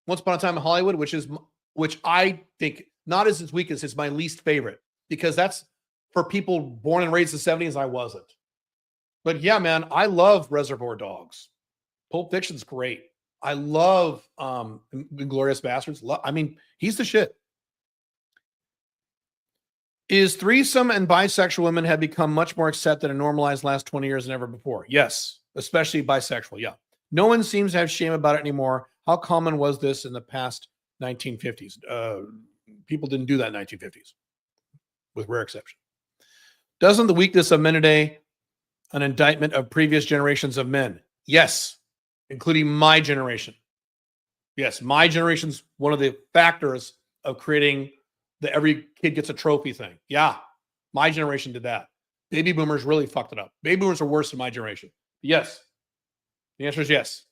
Once Upon a Time in Hollywood, which I think not as its weakest, it's my least favorite because that's for people born and raised in the 70s. I wasn't. But yeah, man, I love Reservoir Dogs. Pulp Fiction's great. I love Inglourious Basterds. I mean, he's the shit. Is threesome and bisexual women have become much more accepted and normalized last 20 years than ever before? Yes, especially bisexual. Yeah. No one seems to have shame about it anymore. How common was this in the past 1950s? People didn't do that in 1950s, with rare exception. Doesn't the weakness of men today an indictment of previous generations of men? Yes, including my generation. Yes, my generation's one of the factors of creating the every kid gets a trophy thing. Yeah, my generation did that. Baby boomers really fucked it up. Baby boomers are worse than my generation. Yes. The answer is yes.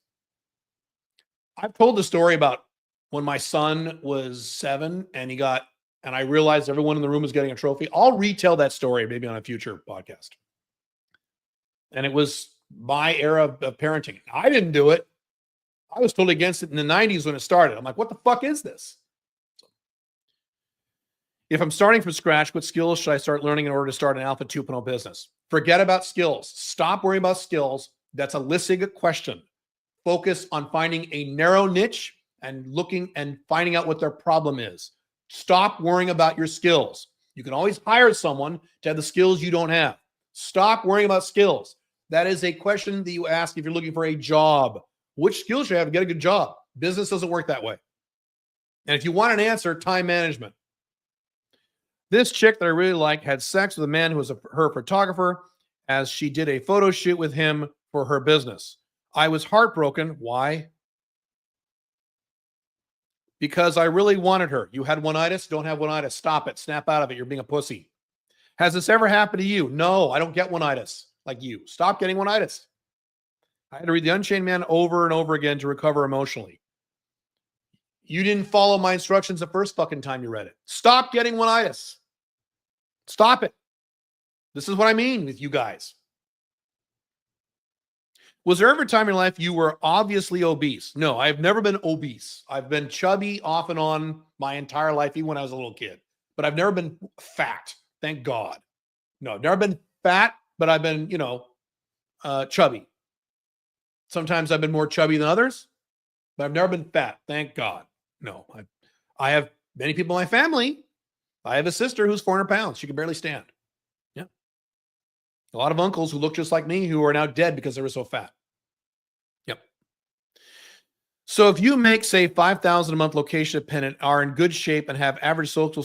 I've told the story about when my son was 7 and I realized everyone in the room was getting a trophy. I'll retell that story maybe on a future podcast. And it was my era of parenting. I didn't do it. I was totally against it in the 90s when it started. I'm like, what the fuck is this? If I'm starting from scratch, what skills should I start learning in order to start an Alpha 2.0 business? Forget about skills. Stop worrying about skills. That's a listing question. Focus on finding a narrow niche and looking and finding out what their problem is. Stop worrying about your skills. You can always hire someone to have the skills you don't have. Stop worrying about skills. That is a question that you ask if you're looking for a job. Which skills should you have to get a good job? Business doesn't work that way. And if you want an answer, time management. This chick that I really like had sex with a man who was her photographer as she did a photo shoot with him for her business. I was heartbroken. Why? Because I really wanted her. You had one-itis? Don't have one-itis. Stop it. Snap out of it. You're being a pussy. Has this ever happened to you? No, I don't get one-itis like you. Stop getting one-itis. I had to read The Unchained Man over and over again to recover emotionally. You didn't follow my instructions the first fucking time you read it. Stop getting one-itis. Stop it. This is what I mean with you guys. Was there ever a time in your life you were obviously obese? No, I've never been obese. I've been chubby off and on my entire life, even when I was a little kid. But I've never been fat. Thank God. No, I've never been fat, but I've been, chubby. Sometimes I've been more chubby than others, but I've never been fat. Thank God. No, I have many people in my family. I have a sister who's 400 pounds. She can barely stand. Yeah. A lot of uncles who look just like me who are now dead because they were so fat. Yep. So if you make, say, $5,000 a month, location dependent, are in good shape, and have average social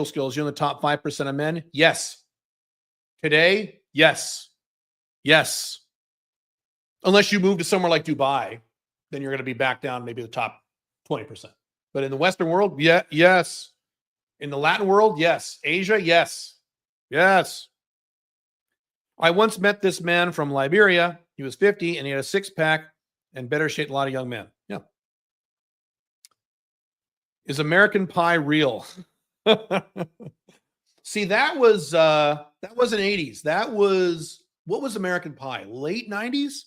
skills, you're in the top 5% of men? Yes. Today? Yes. Yes. Unless you move to somewhere like Dubai, then you're going to be back down maybe the top 20%. But in the Western world, yeah, yes. In the Latin world, yes. Asia, yes. Yes. I once met this man from Liberia. He was 50 and he had a six-pack and better shape than a lot of young men. Yeah. Is American Pie real? See, that wasn't 80s. That was, what was American Pie? Late 90s?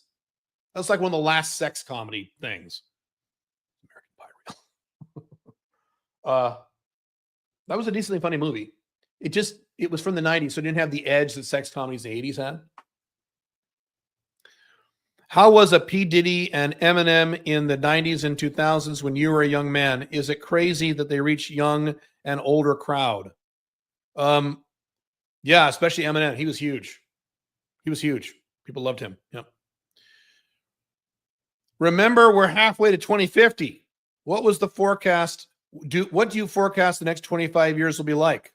That's like one of the last sex comedy things. American Pie real. That was a decently funny movie. It was from the 90s, so it didn't have the edge that sex comedies in the 80s had. How was a P. Diddy and Eminem in the 90s and 2000s when you were a young man? Is it crazy that they reach young and older crowd? Yeah, especially Eminem. He was huge. He was huge. People loved him. Yep. Remember, we're halfway to 2050. What was the forecast? What do you forecast the next 25 years will be like?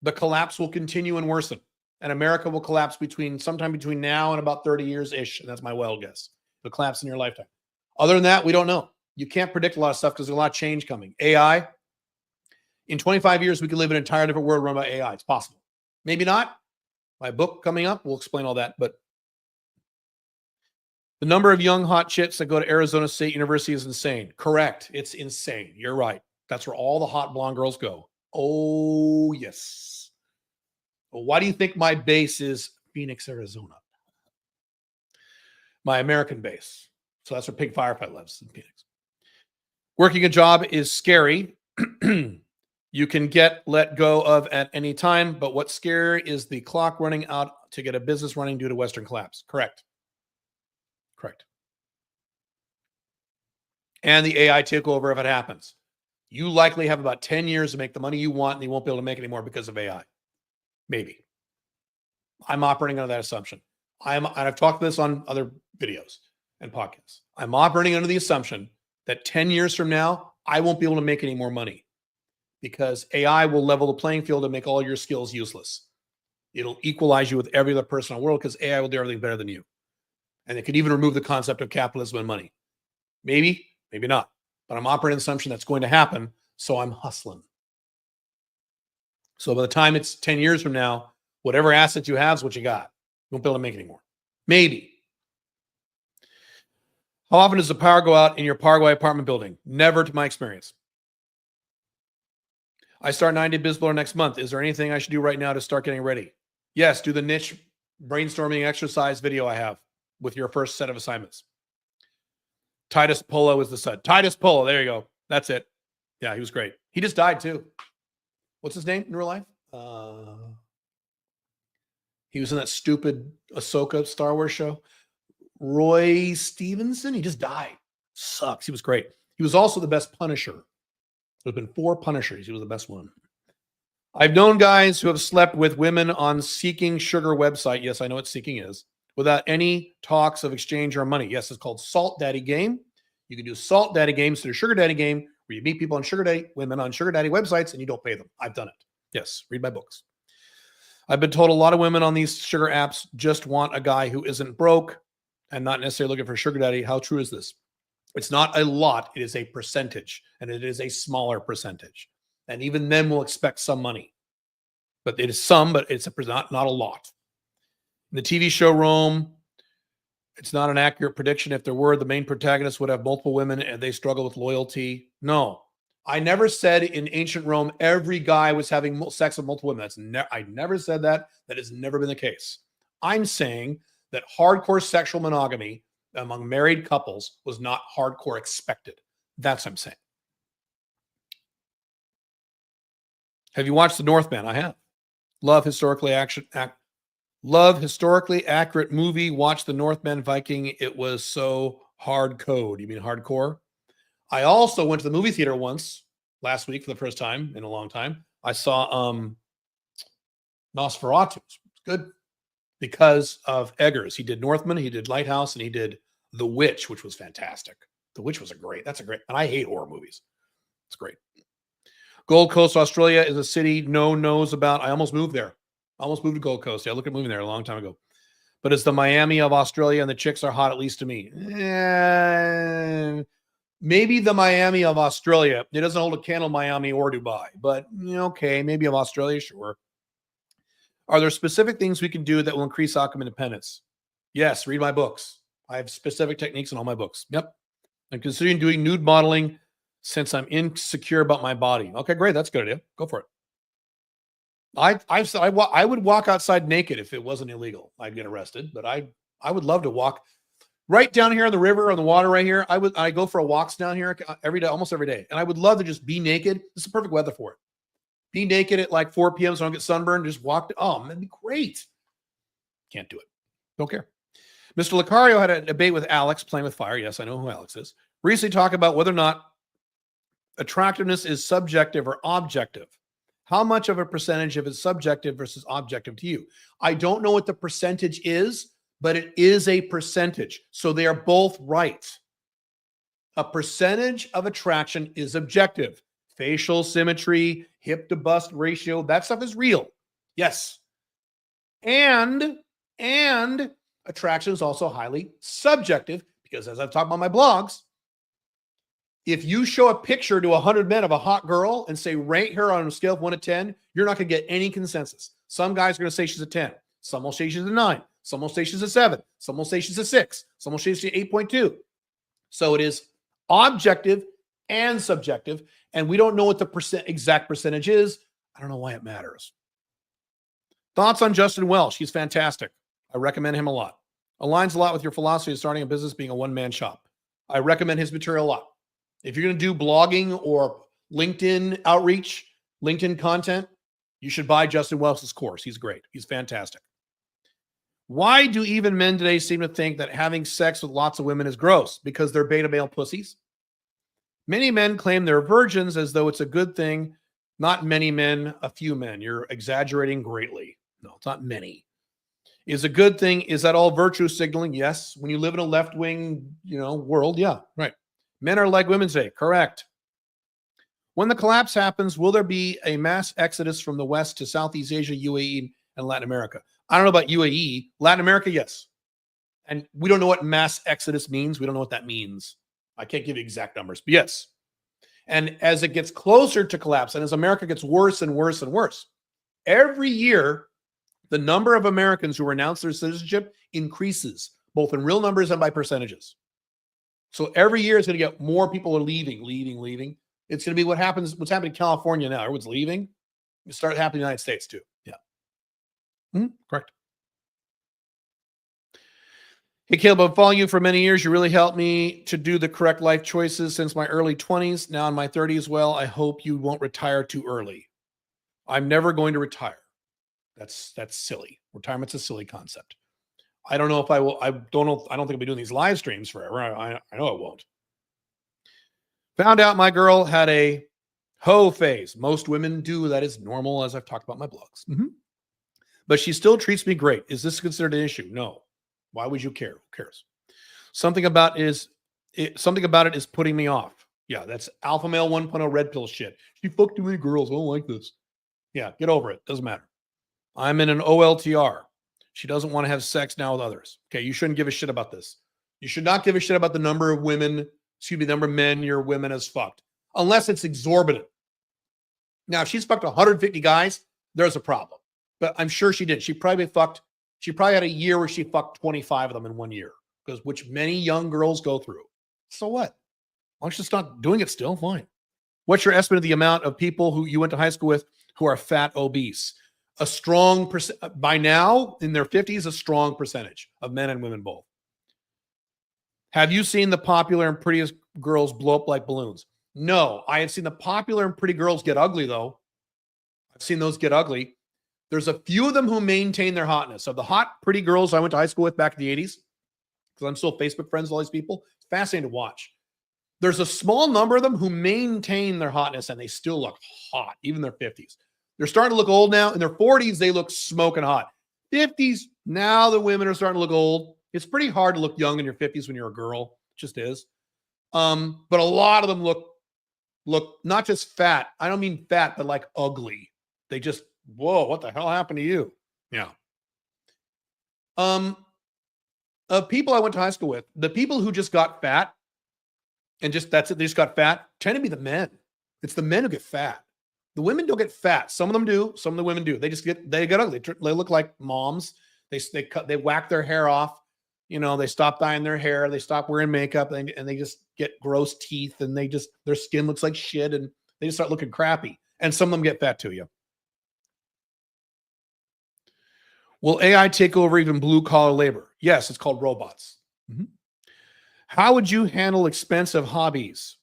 The collapse will continue and worsen, and America will collapse sometime between now and about 30 years-ish. And that's my wild guess. It'll collapse in your lifetime. Other than that, we don't know. You can't predict a lot of stuff because there's a lot of change coming. AI. In 25 years, we could live in an entirely different world run by AI. It's possible. Maybe not. My book coming up will explain all that. But the number of young hot chicks that go to Arizona State University is insane. Correct. It's insane. You're right. That's where all the hot blonde girls go. Oh, yes. Well, why do you think my base is Phoenix, Arizona? My American base. So that's where Pig Firefight lives, in Phoenix. Working a job is scary. You can get let go of at any time, but what's scary is the clock running out to get a business running due to Western collapse. Correct. Correct. And the AI takeover if it happens. You likely have about 10 years to make the money you want, and you won't be able to make it anymore because of AI. Maybe. I'm operating under that assumption. And I've talked about this on other videos and podcasts. I'm operating under the assumption that 10 years from now, I won't be able to make any more money because AI will level the playing field and make all your skills useless. It'll equalize you with every other person in the world because AI will do everything better than you. And it could even remove the concept of capitalism and money. Maybe, maybe not. But I'm operating the assumption that's going to happen, so I'm hustling. So by the time it's 10 years from now, whatever assets you have is what you got. You won't be able to make it anymore. Maybe. How often does the power go out in your Paraguay apartment building? Never, to my experience. I start 90 Bizballer next month. Is there anything I should do right now to start getting ready? Yes, do the niche brainstorming exercise video I have with your first set of assignments. Titus Polo is the son. Titus Polo, there you go. That's it. Yeah, he was great. He just died too. What's his name in real life? He was in that stupid Ahsoka Star Wars show. Roy Stevenson. He just died. Sucks. He was great. He was also the best Punisher. There's been 4 Punishers. He was the best one. I've known guys who have slept with women on Seeking Sugar website. Yes, I know what Seeking is. Without any talks of exchange or money. Yes, it's called Salt Daddy Game. You can do Salt Daddy Games to Sugar Daddy Game, where you meet people on women on Sugar Daddy websites, and you don't pay them. I've done it. Yes, read my books. I've been told a lot of women on these sugar apps just want a guy who isn't broke and not necessarily looking for Sugar Daddy. How true is this? It's not a lot. It is a percentage, and it is a smaller percentage. And even then we'll expect some money. But it is some, but it's not a lot. In the TV show Rome, it's not an accurate prediction. If there were, the main protagonist would have multiple women and they struggle with loyalty. No. I never said in ancient Rome every guy was having sex with multiple women. I never said that. That has never been the case. I'm saying that hardcore sexual monogamy among married couples was not hardcore expected. That's what I'm saying. Have you watched The Northman? I have. Love historically accurate movie. Watch The Northman Viking. It was so hard code. You mean hardcore? I also went to the movie theater once last week for the first time in a long time. I saw Nosferatu. It's good because of Eggers. He did Northman, he did Lighthouse, and he did The Witch, which was fantastic. The Witch was that's a great, and I hate horror movies. It's great. Gold Coast, Australia is a city no one knows about. I almost moved there. I almost moved to Gold Coast. Yeah, I looked at moving there a long time ago. But it's the Miami of Australia, and the chicks are hot, at least to me. Maybe the Miami of Australia. It doesn't hold a candle Miami or Dubai. But, okay, maybe of Australia, sure. Are there specific things we can do that will increase outcome independence? Yes, read my books. I have specific techniques in all my books. Yep. I'm considering doing nude modeling since I'm insecure about my body. Okay, great. That's a good idea. Go for it. I would walk outside naked if it wasn't illegal. I'd get arrested, but I would love to walk right down here on the river, on the water right here. I go for walks down here every day, almost every day. And I would love to just be naked. This is the perfect weather for it. Be naked at like 4 p.m. so I don't get sunburned. Just walk. Oh, that'd be great. Can't do it. Don't care. Mr. Lucario had a debate with Alex, playing with fire. Yes, I know who Alex is. Recently talked about whether or not attractiveness is subjective or objective. How much of a percentage of it is subjective versus objective to you? I don't know what the percentage is, but it is a percentage. So they are both right. A percentage of attraction is objective. Facial symmetry, hip to bust ratio, that stuff is real. Yes. And attraction is also highly subjective because, as I've talked about my blogs, if you show a picture to 100 men of a hot girl and say, rate her on a scale of 1 to 10, you're not going to get any consensus. Some guys are going to say she's a 10. Some will say she's a 9. Some will say she's a 7. Some will say she's a 6. Some will say she's 8.2. So it is objective and subjective, and we don't know what the exact percentage is. I don't know why it matters. Thoughts on Justin Welsh? He's fantastic. I recommend him a lot. Aligns a lot with your philosophy of starting a business being a one-man shop. I recommend his material a lot. If you're going to do blogging or LinkedIn outreach, LinkedIn content, you should buy Justin Welsh's course. He's great. He's fantastic. Why do even men today seem to think that having sex with lots of women is gross? Because they're beta male pussies. Many men claim they're virgins as though it's a good thing. Not many men, a few men. You're exaggerating greatly. No, it's not many. Is a good thing. Is that all virtue signaling? Yes. When you live in a left-wing, world, yeah, right. Men are like women today. Correct. When the collapse happens, will there be a mass exodus from the West to Southeast Asia, UAE, and Latin America? I don't know about UAE. Latin America, yes. And we don't know what mass exodus means. We don't know what that means. I can't give you exact numbers, but yes. And as it gets closer to collapse, and as America gets worse and worse and worse, every year, the number of Americans who renounce their citizenship increases, both in real numbers and by percentages. So every year it's going to get more people are leaving. It's going to be what's happening in California now. Everyone's leaving. It started happening in the United States too. Yeah. Correct. Hey, Caleb, I've followed you for many years. You really helped me to do the correct life choices since my early 20s. Now in my 30s, well, I hope you won't retire too early. I'm never going to retire. That's silly. Retirement's a silly concept. I don't know if I will. I don't think I'll be doing these live streams forever. I know I won't. Found out my girl had a hoe phase. Most women do. That is normal, as I've talked about in my blogs. But she still treats me great. Is this considered an issue? No. Why would you care? Who cares? Something about it is putting me off. Yeah, that's alpha male 1.0 red pill shit. She fucked too many girls. I don't like this. Yeah, get over it. Doesn't matter. I'm in an OLTR. She doesn't want to have sex now with others. Okay, you shouldn't give a shit about this. You should not give a shit about the number of men your women has fucked. Unless it's exorbitant. Now, if she's fucked 150 guys, there's a problem. But I'm sure she did. She probably had a year where she fucked 25 of them in 1 year. Which many young girls go through. So what? As long as she's not doing it still, fine. What's your estimate of the amount of people who you went to high school with who are fat obese? a strong percent by now in their 50s, a strong percentage of men and women both. Have you seen the popular and prettiest girls blow up like balloons? No, I have seen the popular and pretty girls get ugly, though. I've seen those get ugly. There's a few of them who maintain their hotness. Of the hot, pretty girls I went to high school with back in the 80s, because I'm still Facebook friends with all these people, it's fascinating to watch. There's a small number of them who maintain their hotness and they still look hot, even in their 50s. They're starting to look old now. In their 40s, they look smoking hot. 50s, now the women are starting to look old. It's pretty hard to look young in your 50s when you're a girl. It just is. But a lot of them look not just fat. I don't mean fat, but like ugly. They just, whoa, what the hell happened to you? Yeah. People I went to high school with, the people who just got fat and just that's it, they just got fat, tend to be the men. It's the men who get fat. The women don't get fat. Some of them do. Some of the women do. They get ugly. They look like moms. They whack their hair off. You know, they stop dyeing their hair. They stop wearing makeup, and they just get gross teeth, and their skin looks like shit, and they just start looking crappy. And some of them get fat too. Yeah. Will AI take over even blue collar labor? Yes, it's called robots. Mm-hmm. How would you handle expensive hobbies?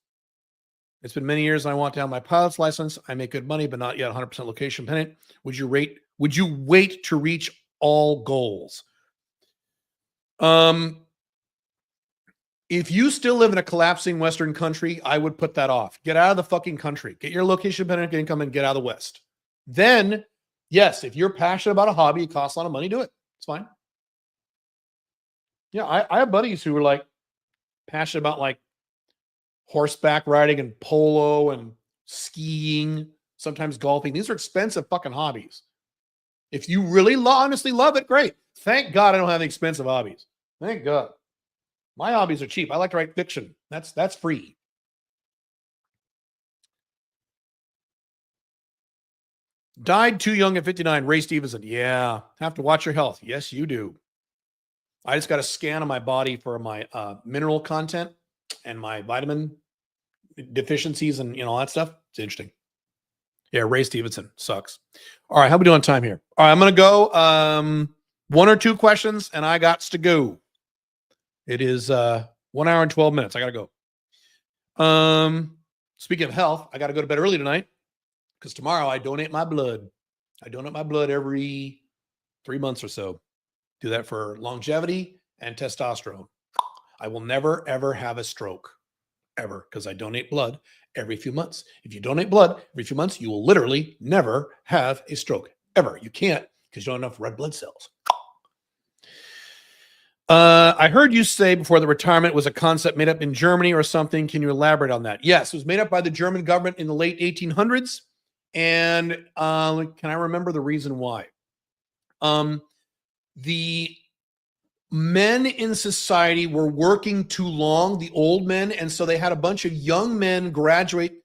It's been many years and I want to have my pilot's license. I make good money, but not yet 100% location dependent. Would you wait to reach all goals? If you still live in a collapsing Western country, I would put that off. Get out of the fucking country. Get your location dependent income and get out of the West. Then, yes, if you're passionate about a hobby, it costs a lot of money, do it. It's fine. Yeah, I have buddies who are like passionate about like horseback riding and polo and skiing, sometimes golfing. These are expensive fucking hobbies. If you really honestly love it, great. Thank God I don't have any expensive hobbies. Thank God. My hobbies are cheap. I like to write fiction. That's free. Died too young at 59. Ray Stevenson. Yeah. Have to watch your health. Yes, you do. I just got a scan of my body for my mineral content and my vitamin deficiencies and all that stuff. It's interesting. Yeah, Ray Stevenson sucks. All right, how we doing on time here? All right, I'm gonna go 1 or 2 questions, and I got to go. It is 1 hour and 12 minutes. I gotta go. Speaking of health, I gotta go to bed early tonight because tomorrow I donate my blood. I donate my blood every 3 months or so. Do that for longevity and testosterone. I will never ever have a stroke. Ever, because I donate blood every few months. If you donate blood every few months, you will literally never have a stroke. Ever. You can't because you don't have enough red blood cells. I heard you say before that retirement was a concept made up in Germany or something. Can you elaborate on that? Yes, it was made up by the German government in the late 1800s. And can I remember the reason why? The men in society were working too long, the old men, and so they had a bunch of young men graduate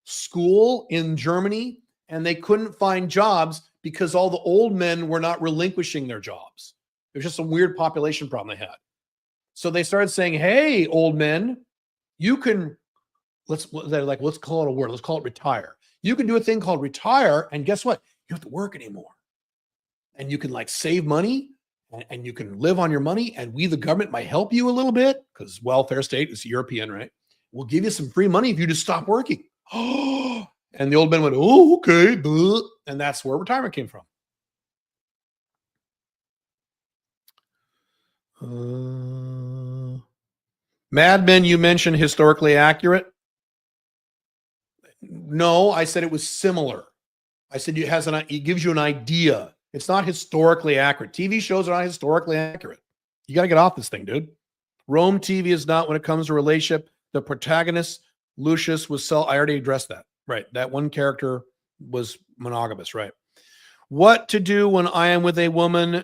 school in Germany, and they couldn't find jobs because all the old men were not relinquishing their jobs. It was just a weird population problem they had. So they started saying, hey, old men, you can, let's call it a word. Let's call it retire. You can do a thing called retire, and guess what? You don't have to work anymore. And you can like save money, and you can live on your money, and we, the government, might help you a little bit because welfare state is European, right? We'll give you some free money if you just stop working. Oh, and the old men went, oh, okay. And that's where retirement came from. Mad Men, you mentioned historically accurate. No, I said it was similar. I said it gives you an idea. It's not historically accurate. TV shows are not historically accurate. You got to get off this thing, dude. Rome TV is not when it comes to relationship. The protagonist, Lucius, I already addressed that. Right. That one character was monogamous. Right. What to do when I am with a woman,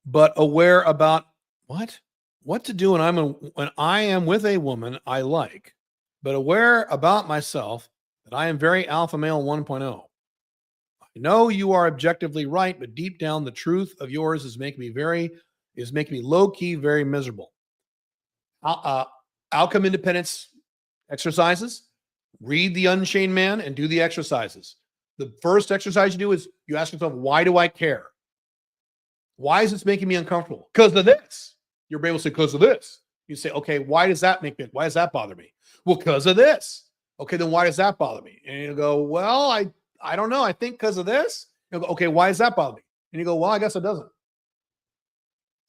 but aware about what? What to do when I am with a woman I like, but aware about myself that I am very alpha male 1.0. I know you are objectively right, but deep down, the truth of yours is making me low key, very miserable. Outcome independence exercises. Read The Unchained Man and do the exercises. The first exercise you do is you ask yourself, why do I care? Why is this making me uncomfortable? Because of this. Your brain will say, because of this. You say, okay, why does that bother me? Well, because of this. Okay, then why does that bother me? And you go, well, I don't know. I think because of this. You go, okay, why does that bother me? And you go, well, I guess it doesn't.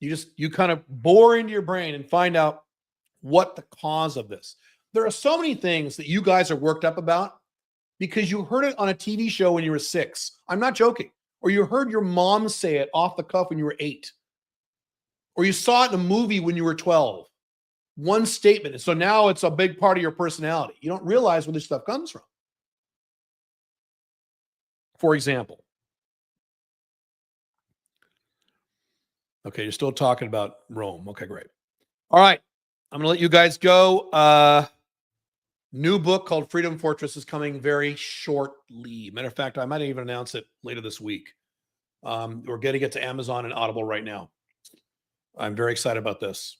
You kind of bore into your brain and find out what the cause of this. There are so many things that you guys are worked up about because you heard it on a TV show when you were 6. I'm not joking. Or you heard your mom say it off the cuff when you were 8. Or you saw it in a movie when you were 12. One statement. And so now it's a big part of your personality. You don't realize where this stuff comes from. For example. Okay, you're still talking about Rome. Okay, great. All right. I'm going to let you guys go. New book called Freedom Fortress is coming very shortly. Matter of fact, I might even announce it later this week. We're getting it to Amazon and Audible right now. I'm very excited about this.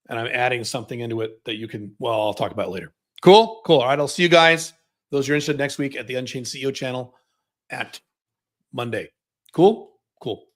And I'm adding something into it that you can, well, I'll talk about later. Cool? Cool. All right. I'll see you guys. Those who are interested next week at the Unchained CEO channel at Monday. Cool? Cool.